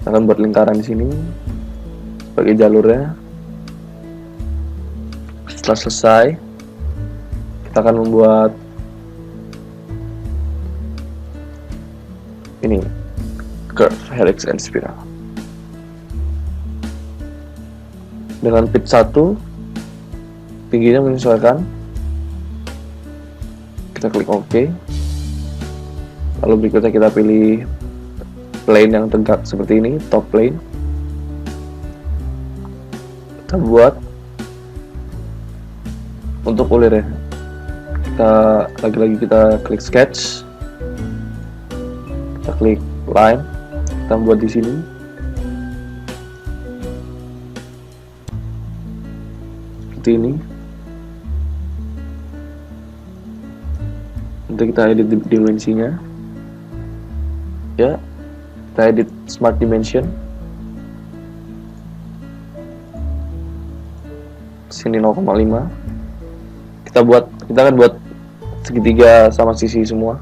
Kita akan buat lingkaran di sini sebagai jalurnya. Setelah selesai, kita akan membuat ini curve, helix, and spiral. dengan pitch 1, tingginya menyesuaikan. Kita klik OK. Lalu berikutnya kita pilih plane yang tegak seperti ini, top plane. Kita buat untuk ulirnya. Kita lagi-lagi kita klik sketch. Kita klik line. Kita buat di sini. Seperti ini. Nanti kita edit dimensinya. Ya, kita edit smart dimension. Sini 0,5. Kita akan buat segitiga sama sisi semua.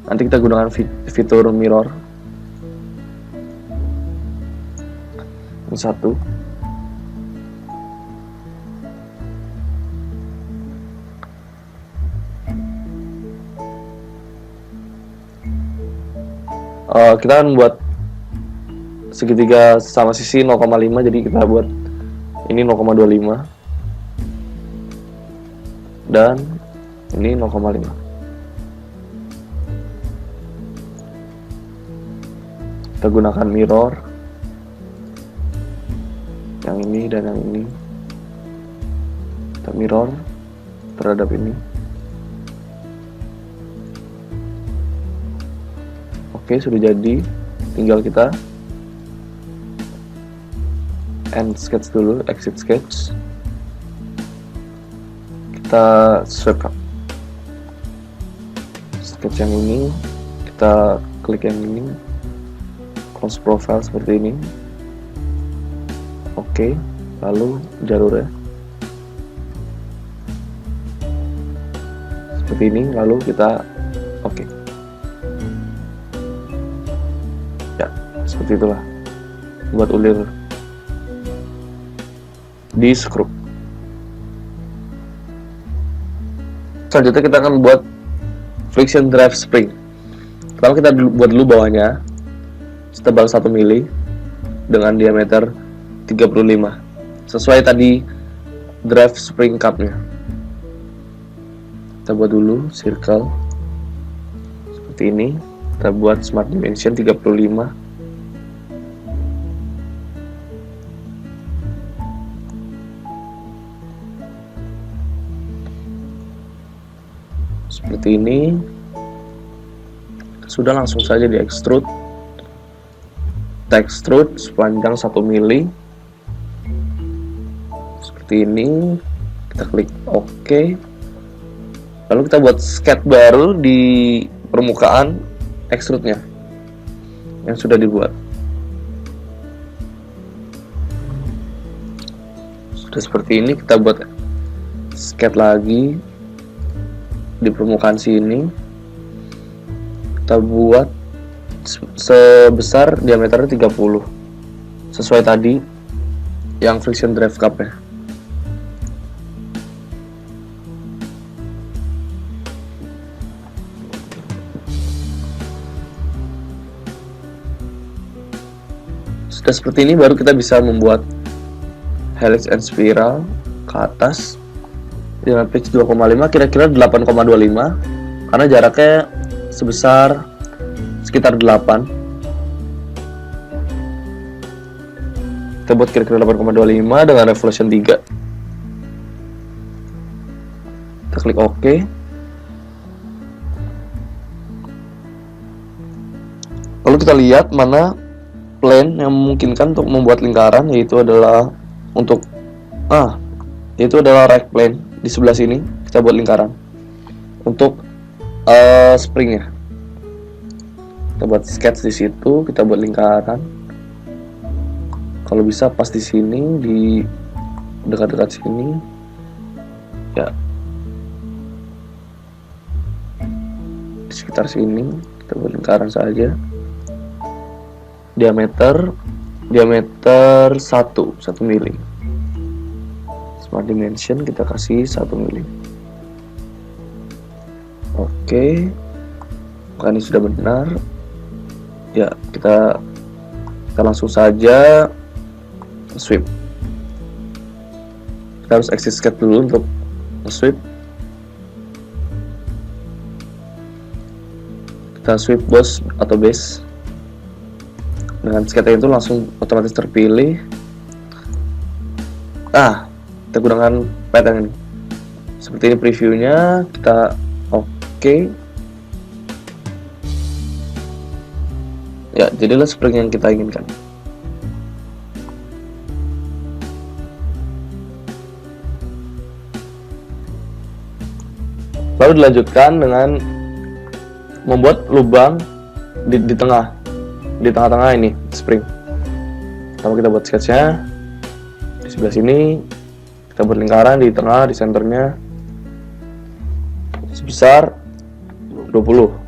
Nanti kita gunakan fitur mirror. Ini 1. Kita akan buat segitiga sama sisi 0,5, jadi kita buat ini 0,25 dan ini 0,5. Kita gunakan mirror yang ini dan yang ini. Kita mirror terhadap ini. Oke, sudah jadi. Tinggal kita end sketch dulu, exit sketch. Kita swipe sketch yang ini, kita klik yang ini, close profile seperti ini. Oke, lalu jalurnya seperti ini, lalu kita oke. Ya, seperti itulah buat ulir di skrup. Selanjutnya kita akan buat friction drive spring. Pertama kita buat dulu bawahnya setebal 1 mili dengan diameter 35 sesuai tadi drive spring cupnya. Kita buat dulu circle seperti ini. Kita buat smart dimension 35. Seperti ini. Sudah, langsung saja di extrude. Kita extrude sepanjang 1 mili. Seperti ini. Kita klik OK. Lalu kita buat sketch baru di permukaan extrude-nya yang sudah dibuat. Sudah seperti ini, kita buat sketch lagi di permukaan sini. Kita buat sebesar diameternya 30 sesuai tadi yang friction drive cup-nya. Sudah seperti ini baru kita bisa membuat helix and spiral ke atas dengan pitch 2,5, kira-kira 8,25 karena jaraknya sebesar sekitar 8. Kita buat kira-kira 8,25 dengan revolution 3. Kita klik OK. Lalu kita lihat mana plane yang memungkinkan untuk membuat lingkaran, yaitu adalah right plane. Di sebelah sini kita buat lingkaran untuk springnya. Kita buat sketch di situ, kita buat lingkaran. Kalau bisa pas di sini, di dekat-dekat sini, ya di sekitar sini kita buat lingkaran saja. Diameter 1 mili. Smart dimension kita kasih 1 mili. Oke. Maka ini sudah benar. Ya, kita langsung saja sweep. kita harus exit sketch dulu untuk sweep. Kita sweep bos atau base. Dengan sketch itu langsung otomatis terpilih. Kita gunakan pattern ini. Seperti ini previewnya, kita oke. Ya, jadilah seperti yang kita inginkan. Lalu dilanjutkan dengan membuat lubang di tengah-tengah ini spring. Pertama kita buat sketchnya di sebelah sini, kita buat lingkaran di tengah, di senternya sebesar 20.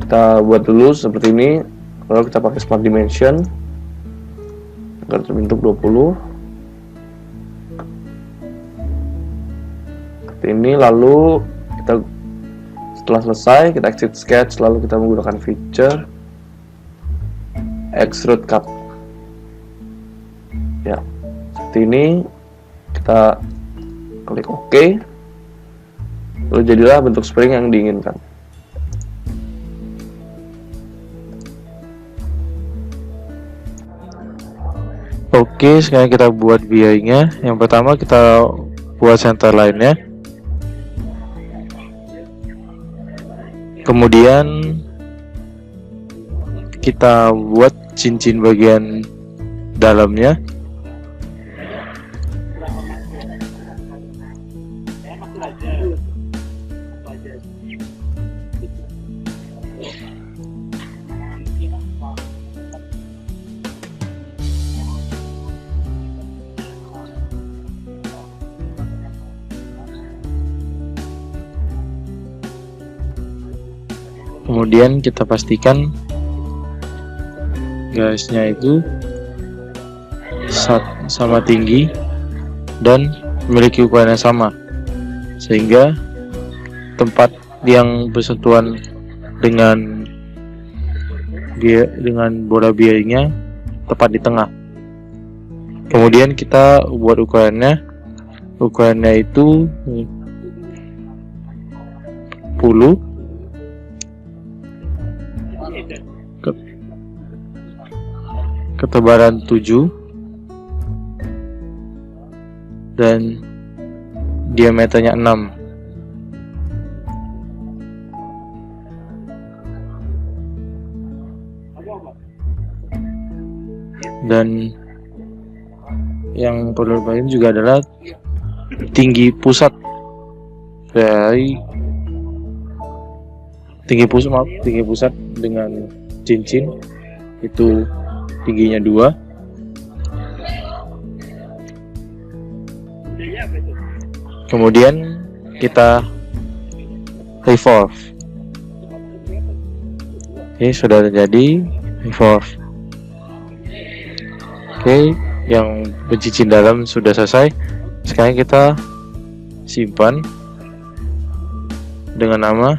Kita buat dulu seperti ini, lalu kita pakai smart dimension agar terbentuk 20 seperti ini. Lalu kita setelah selesai kita exit sketch, lalu kita menggunakan feature extrude cut. Ya, seperti ini. Kita klik OK, lalu jadilah bentuk spring yang diinginkan. Oke, sekarang kita buat biayanya. Yang pertama kita buat center line-nya. Kemudian kita buat cincin bagian dalamnya. Kemudian kita pastikan garisnya itu sama tinggi dan memiliki ukuran yang sama, sehingga tempat yang bersentuhan dengan bola biayanya tepat di tengah. Kemudian kita buat ukurannya itu 10, ketebalan 7, dan diameternya 6. Dan yang perlu diperhatikan juga adalah tinggi pusat dengan cincin itu tingginya 2. Kemudian kita revolve. Oke, sudah terjadi revolve. Oke, yang pencicin dalam sudah selesai. Sekarang kita simpan dengan nama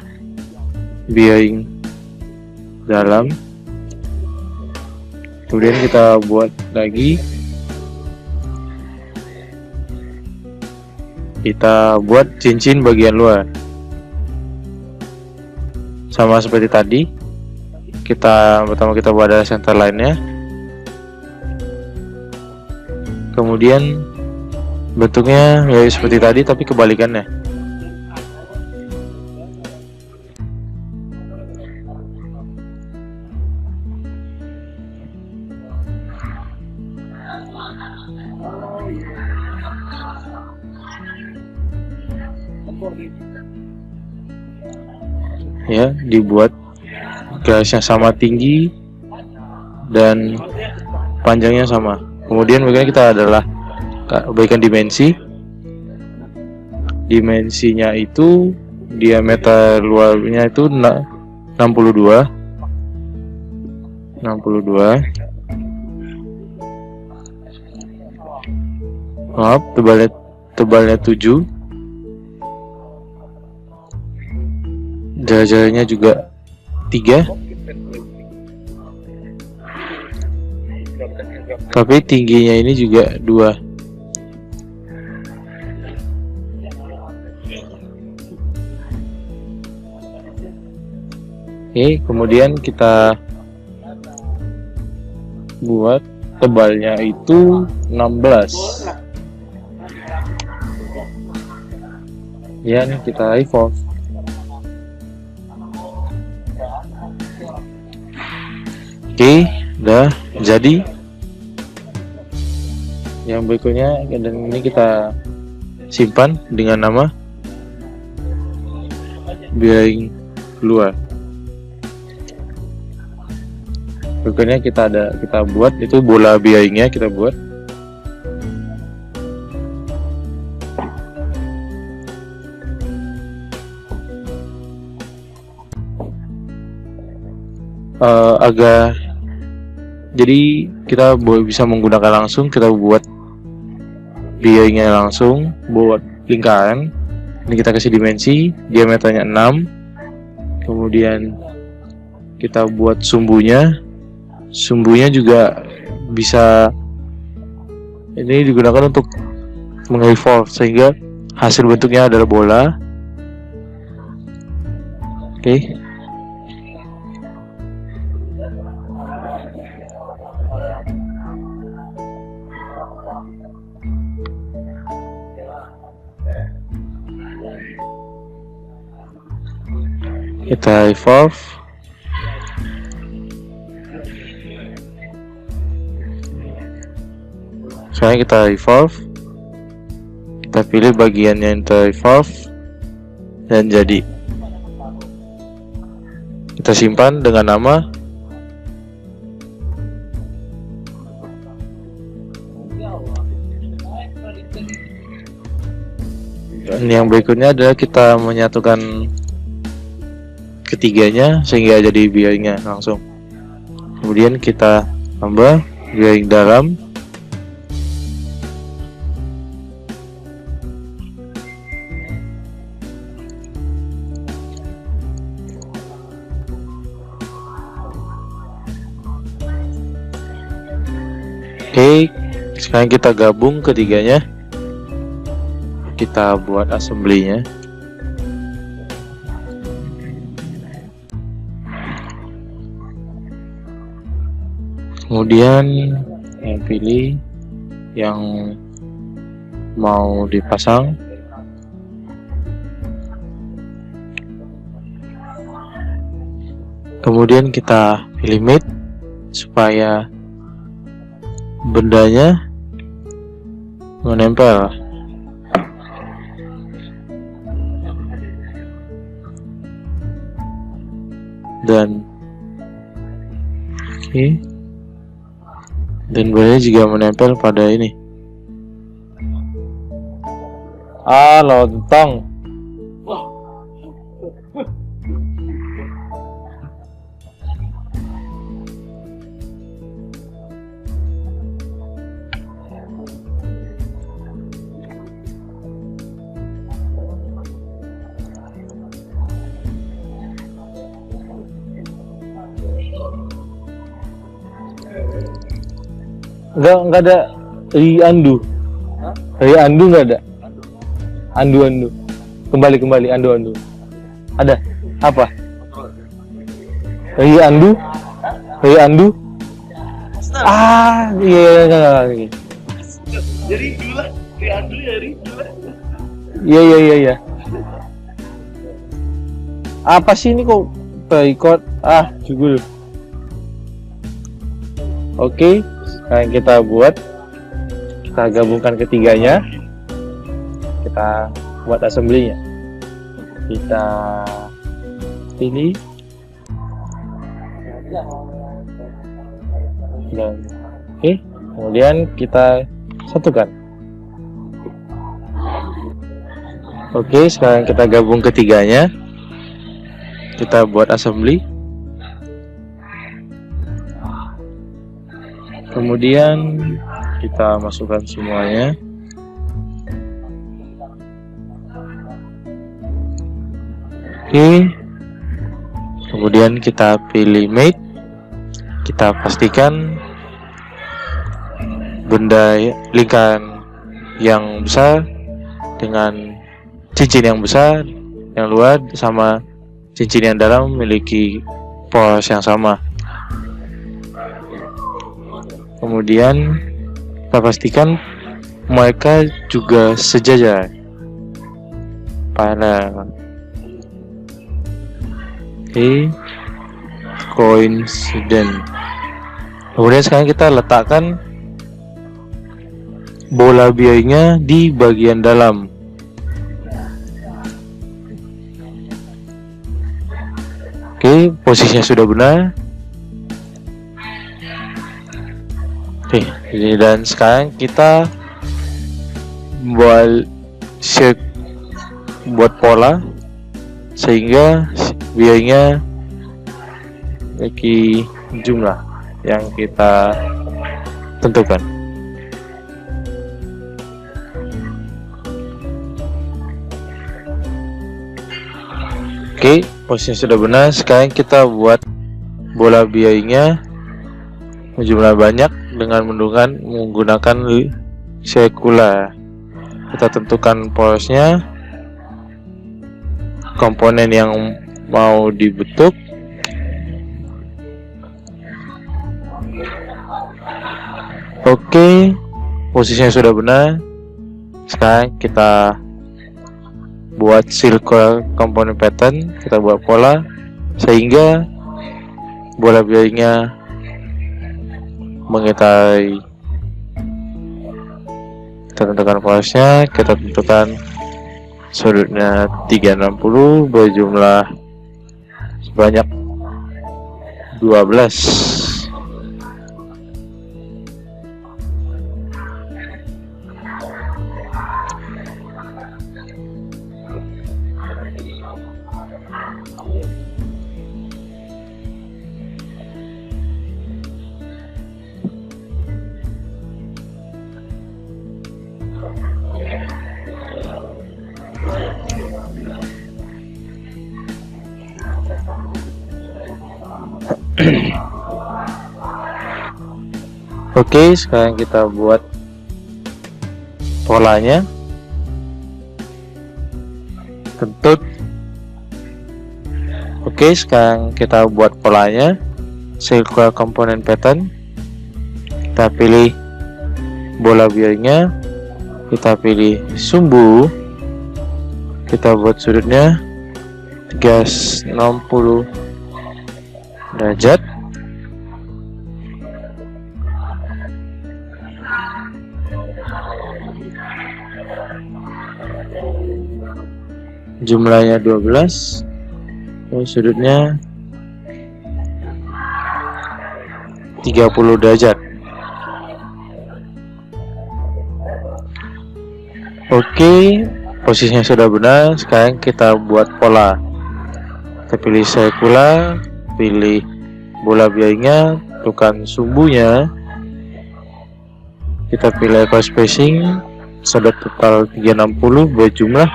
bearing dalam. Kemudian kita buat lagi, kita buat cincin bagian luar sama seperti tadi. Pertama kita buat ada center line-nya, kemudian bentuknya ya seperti tadi tapi kebalikannya. Ya, dibuat garisnya sama tinggi dan panjangnya sama. Kemudian bagian kita adalah berikan dimensi. Dimensinya itu diameter luarnya itu 62. Maaf, tebalnya 7. jajarnya juga 3, tapi tingginya ini juga 2. Oke, kemudian kita buat tebalnya itu 16. Ya, nih kita evolve. Oke, udah jadi. Yang berikutnya, dan ini kita simpan dengan nama bearing luar. Berikutnya kita buat itu bola bearingnya kita buat. Jadi kita bisa menggunakan langsung, kita buat bearingnya langsung, buat lingkaran. Ini kita kasih dimensi, diameternya 6. Kemudian kita buat sumbunya juga bisa ini digunakan untuk mengevolve sehingga hasil bentuknya adalah bola. Oke. Kita evolve. Sekarang kita evolve. Kita pilih bagian yang ter-evolve dan jadi. Kita simpan dengan nama dan yang berikutnya adalah kita menyatukan ketiganya sehingga jadi bearingnya langsung. Kemudian kita tambah bearing dalam. Oke, sekarang kita gabung ketiganya. Kita buat assembly-nya. Kemudian yang pilih yang mau dipasang. Kemudian kita pilih mate supaya bendanya menempel. Dan oke. Dan bendanya juga menempel pada ini. Lontong. Enggak ada riandu. Riandu enggak ada. Andu. Kembali andu. Ada apa? Riandu. Iya. Jadi dulu riandu ya Iya. Apa sih ini kok record? Jugul. Oke, sekarang kita gabungkan ketiganya. Kita buat assembly-nya. Kita pilih dan kemudian kita satukan. Oke, sekarang kita gabung ketiganya. Kita buat assembly. Kemudian kita masukkan semuanya. Oke, Kemudian kita pilih mate. Kita pastikan benda lingkaran yang besar dengan cincin yang besar, yang luar sama cincin yang dalam memiliki poros yang sama. Kemudian kita pastikan mereka juga sejajar, paralel. Oke, coincident. Kemudian sekarang kita letakkan bola biayanya di bagian dalam. Oke, posisinya sudah benar. Oke, dan sekarang kita buat pola sehingga biayanya memiliki jumlah yang kita tentukan. Oke, posisinya sudah benar. Sekarang kita buat bola biayanya jumlah banyak dengan menggunakan sirkular. Kita tentukan porosnya, komponen yang mau dibentuk. Oke, posisinya sudah benar. Sekarang kita buat circle komponen pattern, kita buat pola sehingga bola biayanya mengitari. Kita tentukan porosnya, kita tentukan sudutnya 360 berjumlah sebanyak 12. Oke, sekarang kita buat polanya. Kentut. Oke, sekarang kita buat polanya. Circular component pattern. Kita pilih bola biayanya. Kita pilih sumbu. Kita buat sudutnya 360 derajat. Jumlahnya 12. Sudutnya 30 derajat. Oke, posisinya sudah benar. Sekarang kita buat pola. Kita pilih circular, pilih bola biayanya, tentukan sumbunya. Kita pilih equal spacing, sudut total 360 berjumlah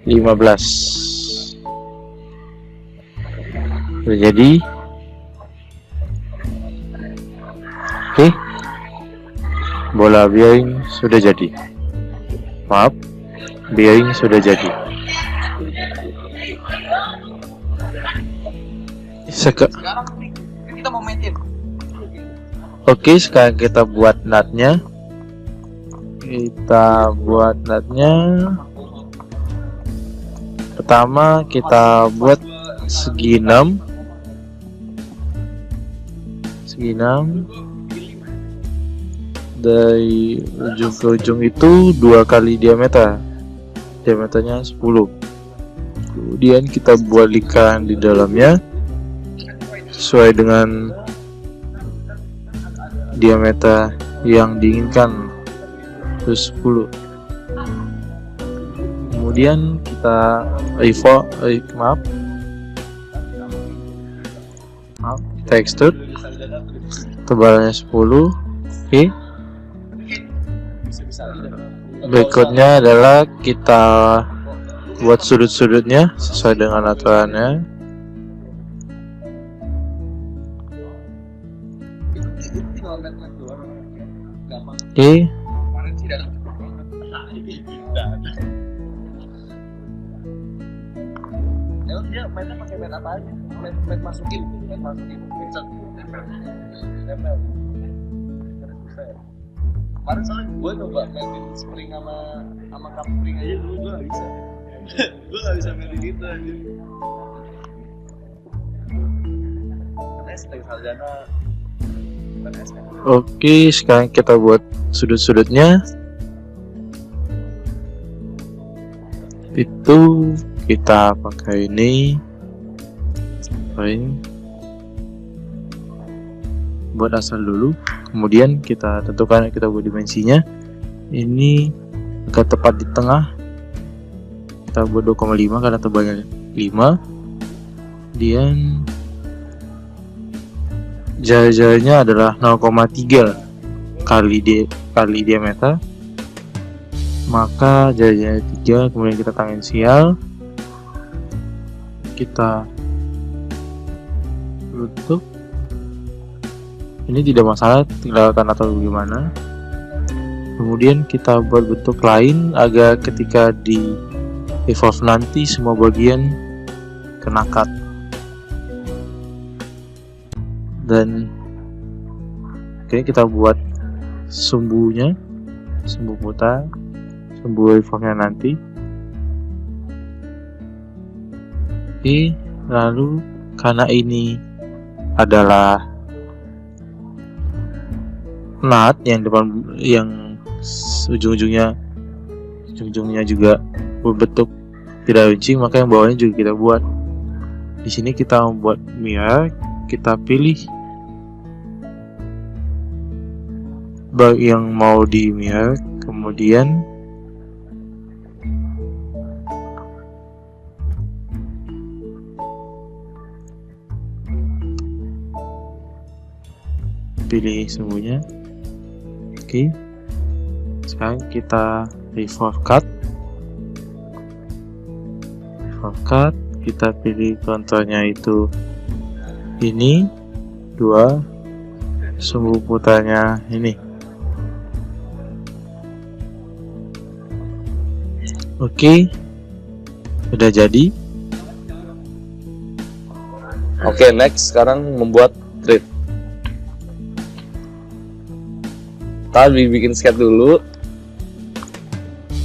15. Sudah jadi. Oke, bola bearing sudah jadi. Maaf, bearing sudah jadi. Sekarang kita mau maintain. Oke, sekarang kita buat nutnya. Pertama kita buat segi 6. Dari ujung ke ujung itu 2 kali diameter. Diameternya 10. Kemudian kita buat lingkaran di dalamnya sesuai dengan diameter yang diinginkan, terus 10. Kemudian kita kita extrude tebalnya 10. Oke. Berikutnya adalah kita buat sudut-sudutnya sesuai dengan aturannya. Oke, Emang dia mainnya pakai main apa aja? Main masukin. Nempel. Kemarin soalnya gue coba mainin spring sama cup spring aja dulu gue gak bisa. Gue gak bisa mainin itu aja. Katanya spring sarjana bukan SM. oke, sekarang kita buat sudut-sudutnya. Itu kita pakai ini. Buat asal dulu. Kemudian kita tentukan, kita buat dimensinya. Ini agak tepat di tengah. Kita buat 2,5 karena tebalnya 5. Kemudian jaraknya adalah 0,3 kali diameter. Maka jaraknya 3, kemudian kita tangensial. Kita tutup. Ini tidak masalah, tinggalkan atau bagaimana. Kemudian kita buat bentuk lain agar ketika di evolve nanti semua bagian kena cut. Dan oke, kita buat sumbunya, sumbu putar, sumbu evolve-nya nanti. Oke, lalu karena ini adalah nut yang depan, yang ujung-ujungnya juga berbentuk tidak runcing, maka yang bawahnya juga kita buat. Di sini kita membuat mirror, kita pilih yang mau di mirror, kemudian pilih sumbunya. Oke, sekarang kita revolve cut, kita pilih contohnya itu ini 2, sumbu putarnya ini. Oke, udah jadi. Oke, next sekarang membuat thread. Kita bikin sketch dulu.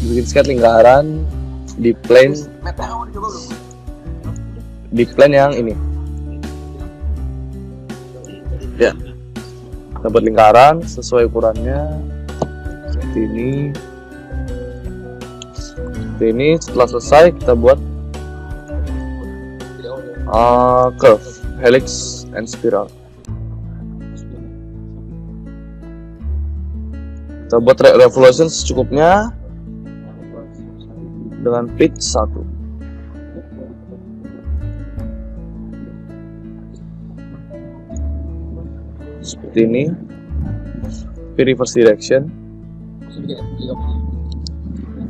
Bikin sketch lingkaran di plane yang ini. Ya. Kita buat lingkaran sesuai ukurannya. Seperti ini. Setelah selesai kita buat curve, helix, and spiral. Kita buat revolution secukupnya dengan pitch 1. Seperti ini. Reverse direction.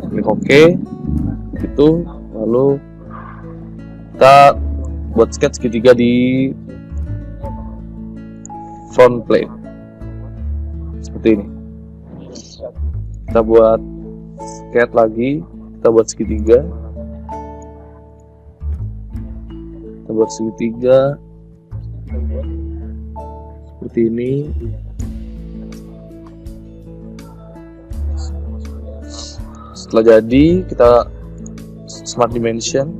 Klik OK. Itu lalu kita buat sketch segitiga di front plane. Seperti ini. Kita buat sketch lagi, kita buat segitiga. Seperti ini. Setelah jadi, kita smart dimension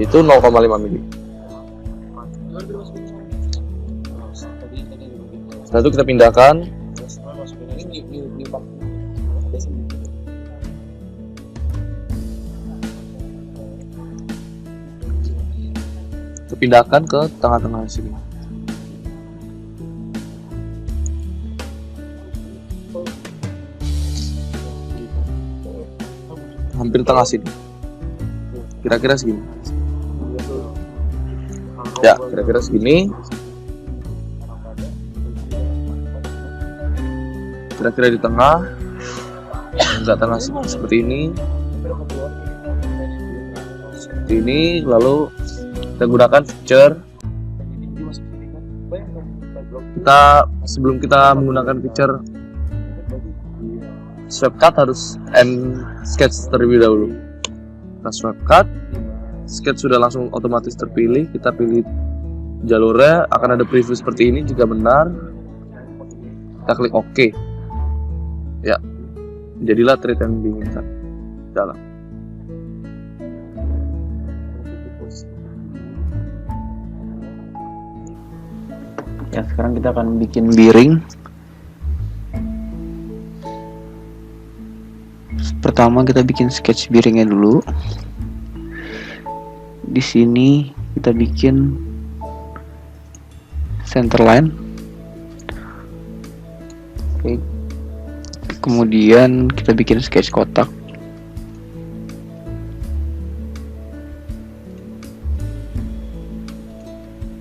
itu 0,5 mili. Setelah itu kita pindahkan. Pindahkan ke tengah-tengah sini. Hampir tengah sini. Kira-kira segini. Ya, kira-kira segini. Kira-kira di tengah. Enggak tengah sini, seperti ini. Seperti ini, lalu kita gunakan feature sebelum kita menggunakan feature swipe cut harus end sketch terlebih dahulu. Kita swipe cut, sketch sudah langsung otomatis terpilih. Kita pilih jalurnya, akan ada preview seperti ini. Jika benar, kita klik OK. Ya, jadilah treat yang diinginkan. Jalan. Ya, sekarang kita akan bikin biring. Pertama kita bikin sketch biringnya dulu. Di sini kita bikin center line. Oke. Kemudian kita bikin sketch kotak.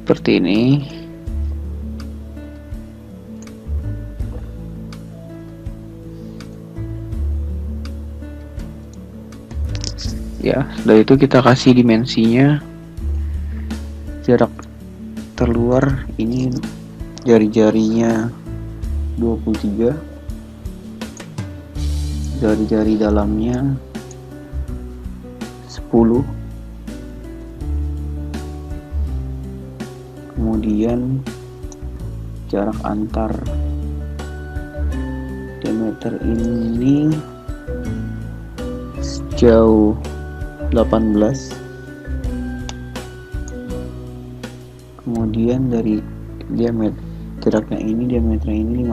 Seperti ini. Ya, setelah itu kita kasih dimensinya, jarak terluar ini jari-jarinya 23, jari-jari dalamnya 10, kemudian jarak antar diameter ini sejauh 18, kemudian dari diameternya ini 15.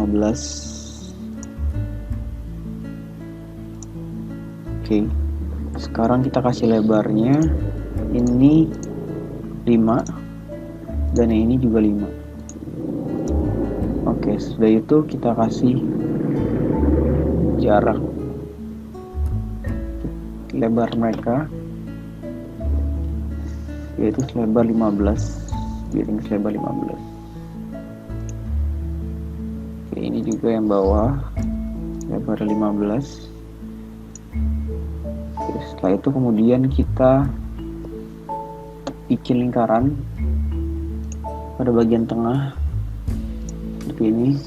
Oke, sekarang kita kasih lebarnya ini 5 dan yang ini juga 5. Oke, setelah itu kita kasih jarak lebar mereka, yaitu selebar 15, biring selebar 15. Oke, ini juga yang bawah lebar 15. Oke, setelah itu kemudian kita bikin lingkaran pada bagian tengah seperti ini,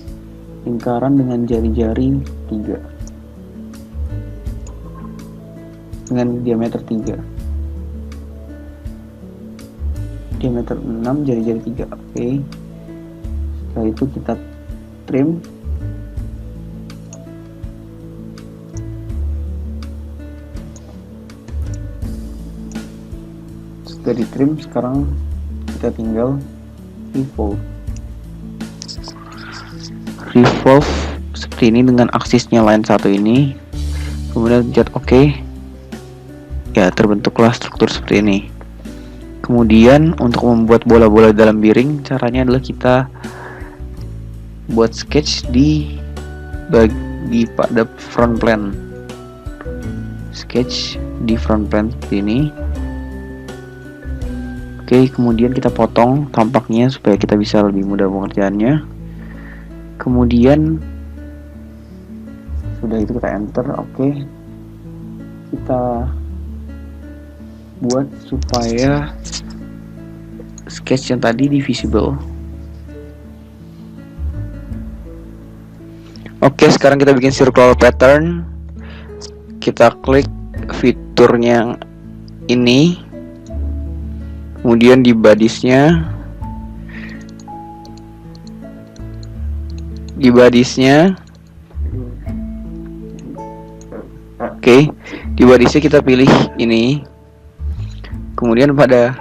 lingkaran dengan jari-jari 3 dengan diameter 3, diameter 6, jari-jari 3. Oke, setelah itu kita trim. Setelah di trim, sekarang kita tinggal revolve seperti ini dengan aksisnya line 1 ini, kemudian pencet OK. Ya, terbentuklah struktur seperti ini. Kemudian untuk membuat bola-bola dalam biring, caranya adalah kita buat sketch pada front plane. Sketch di front plane seperti ini. Oke, kemudian kita potong tampaknya supaya kita bisa lebih mudah pengerjaannya. Kemudian sudah itu kita enter. Oke, kita buat supaya sketch yang tadi divisible. Oke, sekarang kita bikin circle pattern. Kita klik fiturnya ini, kemudian di bodiesnya oke, di bodiesnya kita pilih ini. Kemudian pada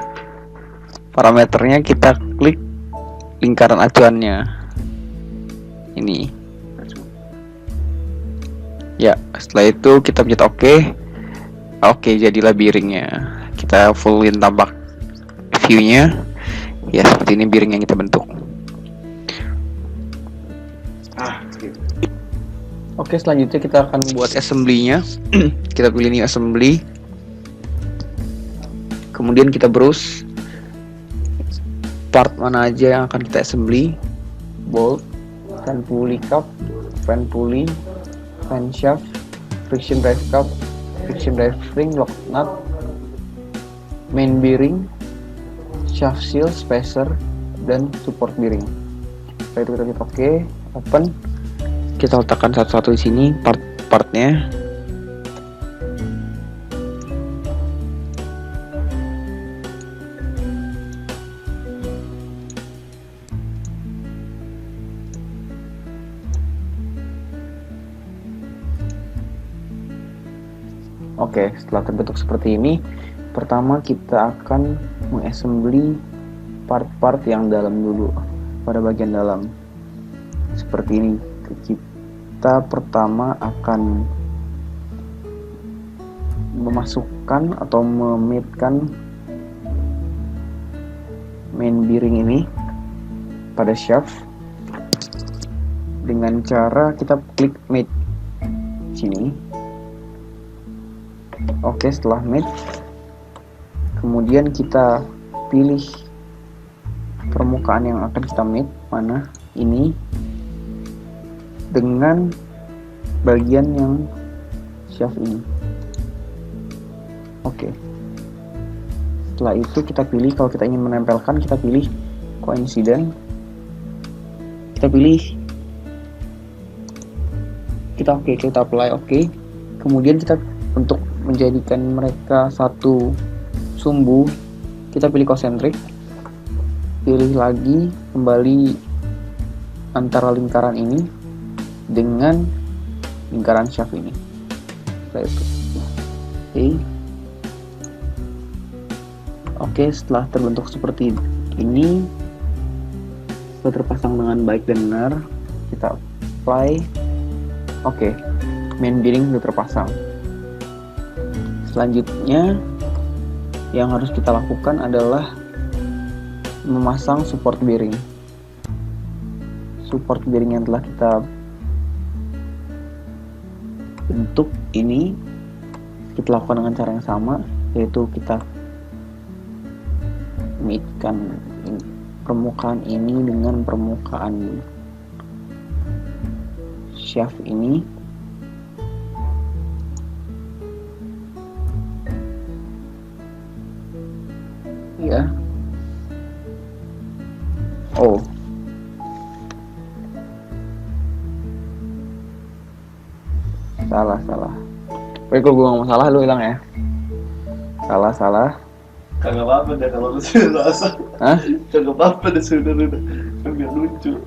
parameternya kita klik lingkaran acuannya ini. Ya, setelah itu kita pencet OK. Oke, jadilah biringnya. Kita fullin tampak viewnya. Ya, seperti ini biring yang kita bentuk. Oke, selanjutnya kita akan buat assembly-nya. Kita pilih ini assembly. Kemudian kita browse part mana aja yang akan kita assembly. Bolt, fan pulley cup, fan pulley, fan shaft, friction drive cup, friction drive spring, lock nut, main bearing, shaft seal, spacer, dan support bearing. Setelah itu kita klik oke, open. Kita letakkan satu-satu di sini part-partnya. Oke, setelah terbentuk seperti ini, pertama kita akan mengassembly part-part yang dalam dulu, pada bagian dalam. Seperti ini. Kita pertama akan memasukkan atau memitkan main bearing ini pada shaft dengan cara kita klik mate sini. Oke, setelah mate, kemudian kita pilih permukaan yang akan kita mate, mana ini, dengan bagian yang shaft ini. Oke. Setelah itu kita pilih, kalau kita ingin menempelkan, kita pilih coincident. Kita pilih, kita apply oke. Kemudian kita untuk menjadikan mereka satu sumbu, kita pilih concentric. Pilih lagi kembali antara lingkaran ini dengan lingkaran shaft ini. Setelah itu oke, setelah terbentuk seperti ini, setelah terpasang dengan baik dan benar, kita apply. Oke, main bearing sudah terpasang. Selanjutnya yang harus kita lakukan adalah memasang support bearing. Support bearing yang telah kita bentuk ini kita lakukan dengan cara yang sama, yaitu kita mitkan permukaan ini dengan permukaan shaft ini. Ya. Oh. Salah. Baik, kalau gue ngomong salah lu hilang ya. Salah. Kagak apa-apa deh kalau lu sudah rasa. Hah? Kagak apa-apa deh sudah. Biar lucu.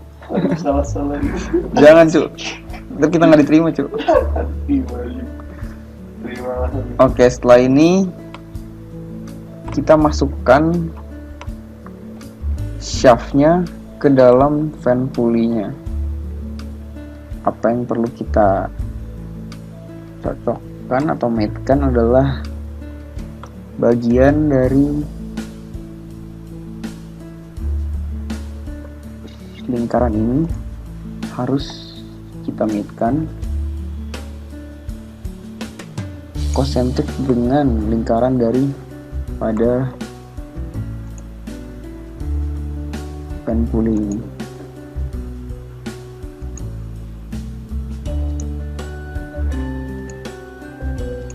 Salah gitu. Jangan, Cuk. Ntar kita nggak diterima, Cuk. Terima kasih. Oke, setelah ini kita masukkan shaftnya ke dalam fan pulley-nya. Apa yang perlu kita cocokkan atau matekan adalah bagian dari lingkaran ini harus kita matekan concentric dengan lingkaran dari pada fan pulley ini.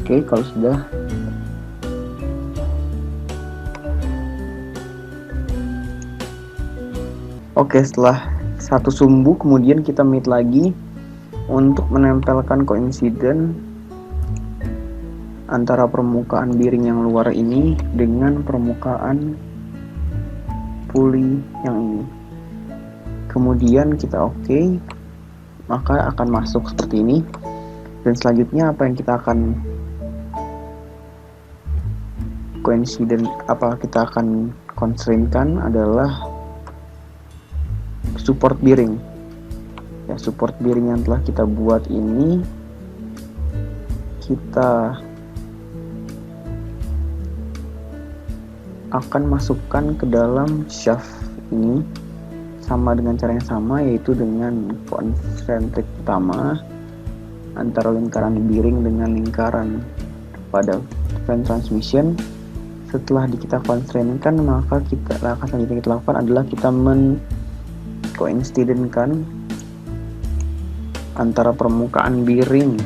Oke, kalau sudah setelah satu sumbu, kemudian kita mate lagi untuk menempelkan coincident antara permukaan bearing yang luar ini dengan permukaan pulley yang ini. Kemudian kita oke, maka akan masuk seperti ini. Dan selanjutnya apa yang kita akan kita akan constraint-kan adalah support bearing. Ya, support bearing yang telah kita buat ini kita akan masukkan ke dalam shaft ini sama dengan cara yang sama, yaitu dengan concentric utama antara lingkaran bearing dengan lingkaran pada fan transmission. Setelah kita constraint-kan, maka langkah selanjutnya kita lakukan adalah kita coincident-kan antara permukaan bearing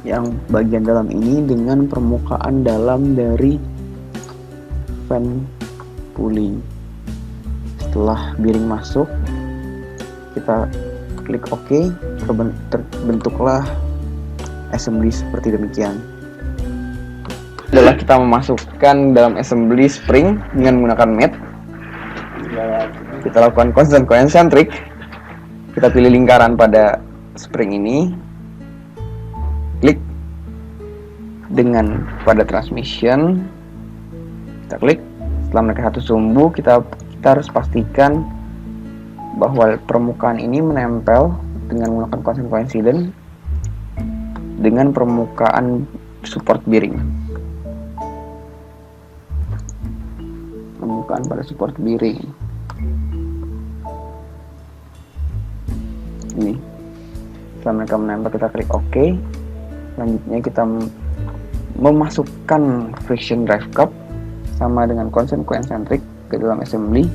yang bagian dalam ini dengan permukaan dalam dari fan pulley setelah bearing masuk, kita klik OK, terbentuklah assembly seperti demikian. Adalah kita memasukkan dalam assembly spring dengan menggunakan mat. Kita lakukan constant concentric. Kita pilih lingkaran pada spring ini, klik dengan pada transmission, kita klik. Setelah mereka satu sumbu, kita harus pastikan bahwa permukaan ini menempel dengan menggunakan constant coincidence dengan permukaan support bearing. Permukaan pada support bearing ini. Setelah mereka menempel, kita klik OK. Selanjutnya kita memasukkan friction drive cup sama dengan constant concentric ke dalam assembly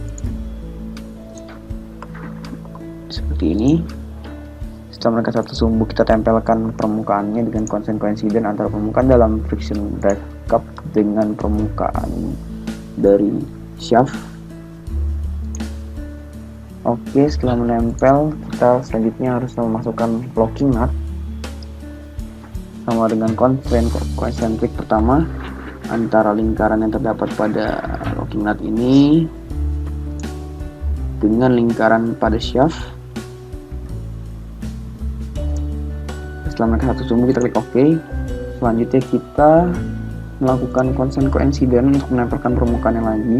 seperti ini. Setelah mereka satu sumbu, kita tempelkan permukaannya dengan constant coincidence antara permukaan dalam friction drive cup dengan permukaan dari shaft. Oke, setelah menempel, kita selanjutnya harus memasukkan locking nut sama dengan constant concentric pertama antara lingkaran yang terdapat pada locking nut ini dengan lingkaran pada shaft. Setelah mereka satu sumbu, kita klik OK. Selanjutnya kita melakukan constant coincidence untuk menempelkan permukaan yang lagi.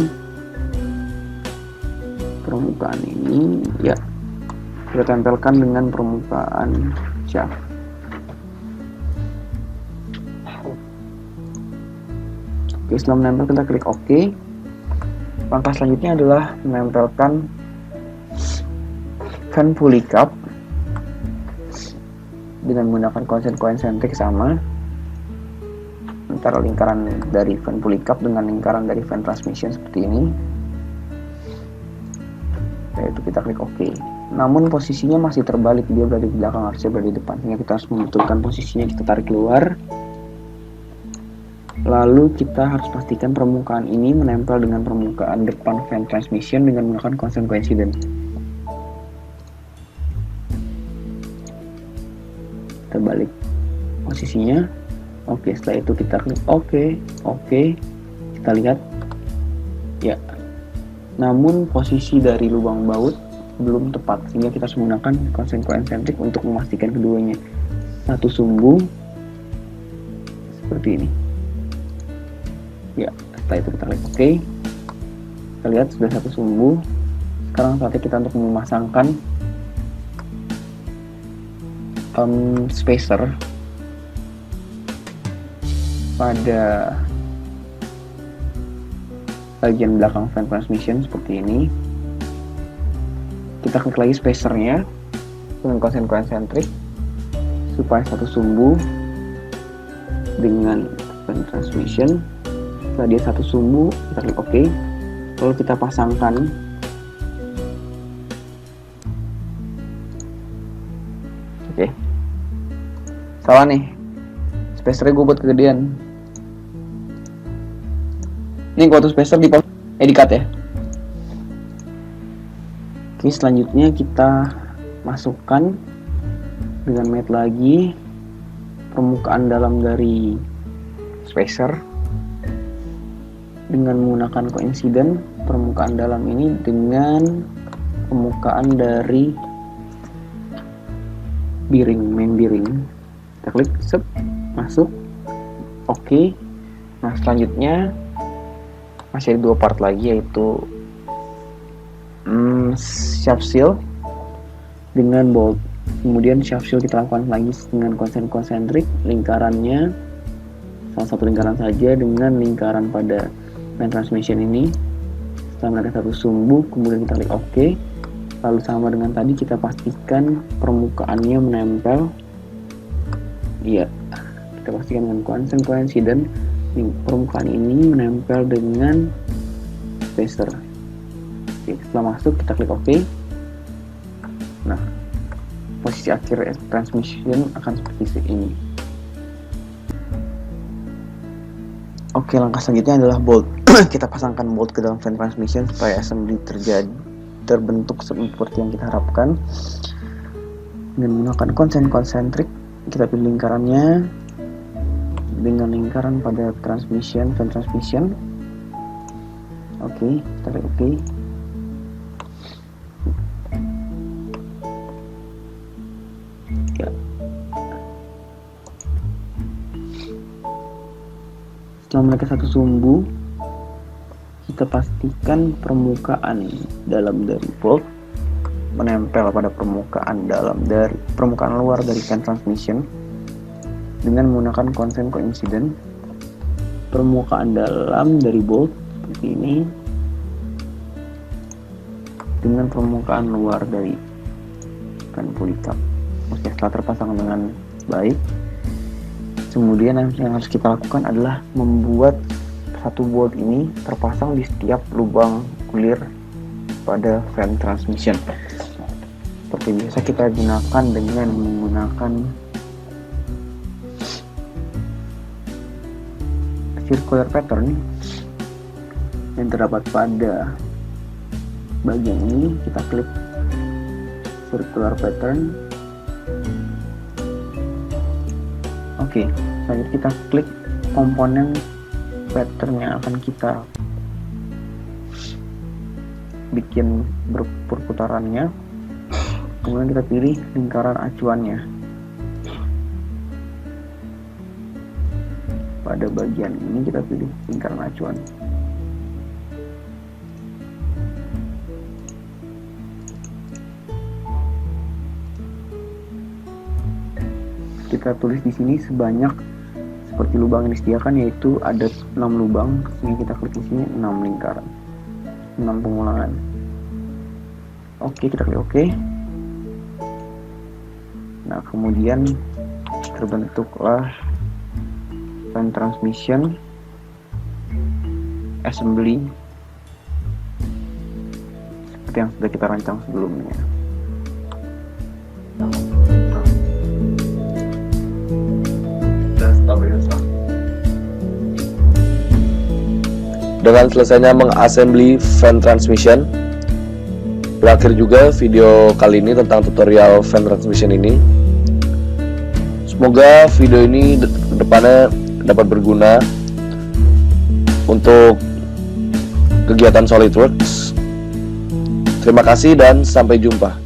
Permukaan ini ya kita tempelkan dengan permukaan shaft. Oke, setelah menempel kita klik OK. Langkah selanjutnya adalah menempelkan fan pulley cup dengan menggunakan constant concentric sama antara lingkaran dari fan pulley cup dengan lingkaran dari fan transmission seperti ini. Yaitu kita klik OK. Namun posisinya masih terbalik, dia berada di belakang, harusnya berada di depan. Sehingga kita harus membetulkan posisinya, kita tarik keluar. Lalu kita harus pastikan permukaan ini menempel dengan permukaan depan fan transmission dengan menggunakan constant coincidence. Terbalik posisinya. Oke, setelah itu kita klik OK. Kita lihat ya. Namun posisi dari lubang baut belum tepat, sehingga kita harus menggunakan constant coincentric untuk memastikan keduanya satu sumbu seperti ini. Ya, setelah itu kita klik OK. Kita lihat sudah satu sumbu. Sekarang saatnya kita untuk memasangkan spacer pada bagian belakang fan transmission seperti ini. Kita klik lagi spacernya dengan constant concentric supaya satu sumbu dengan fan transmission. Setelah dia satu sumbu, kita klik OK. Lalu kita pasangkan oke. Salah nih, spacernya gue buat kegedean. Ini waktu spacer di-cut ya. Oke, selanjutnya kita masukkan dengan mat lagi permukaan dalam dari spacer dengan menggunakan coincidence permukaan dalam ini dengan permukaan dari bearing, main bearing. Kita klik, masuk. Oke. Nah, selanjutnya masih ada dua part lagi, yaitu shaft seal dengan bolt. Kemudian shaft seal kita lakukan lagi dengan constant concentric, lingkarannya salah satu lingkaran saja dengan lingkaran pada fan transmission ini. Setelah mereka satu sumbu, kemudian kita klik OK. Lalu sama dengan tadi, kita pastikan permukaannya menempel. Iya, kita pastikan dengan constant coincidence permukaan ini menempel dengan spacer. Oke, setelah masuk kita klik OK. Nah, posisi akhir transmission akan seperti ini. Oke, langkah selanjutnya adalah bolt. Kita pasangkan bolt ke dalam fan transmission supaya assembly terjadi terbentuk seperti yang kita harapkan. Dengan menggunakan konsentrik, kita pilih lingkarannya dengan lingkaran pada fan transmission. Oke, kita klik oke. Ya. Setelah memiliki satu sumbu, kita pastikan permukaan dalam dari bolt menempel pada permukaan luar dari fan transmission dengan menggunakan consent coincident. Permukaan dalam dari bolt seperti ini dengan permukaan luar dari fan polycap. Oke, setelah terpasang dengan baik, kemudian yang harus kita lakukan adalah membuat satu bolt ini terpasang di setiap lubang kulir pada fan transmission. Seperti biasa kita gunakan dengan menggunakan circular pattern yang terdapat pada bagian ini. Kita klik circular pattern. Oke, selanjutnya kita klik komponen pattern yang akan kita bikin berputarannya. Kemudian kita pilih lingkaran acuannya. Pada bagian ini kita pilih lingkaran acuan. Kita tulis di sini sebanyak seperti lubang yang disediakan, yaitu ada 6 lubang. Sehingga kita klik di sini 6 lingkaran, 6 pengulangan. Oke, kita klik oke. Nah, kemudian terbentuklah fan transmission assembly seperti yang sudah kita rancang sebelumnya. Dengan selesainya mengassembly fan transmission, berakhir juga video kali ini tentang tutorial fan transmission ini. Semoga video ini kedepannya dapat berguna untuk kegiatan SolidWorks. Terima kasih dan sampai jumpa.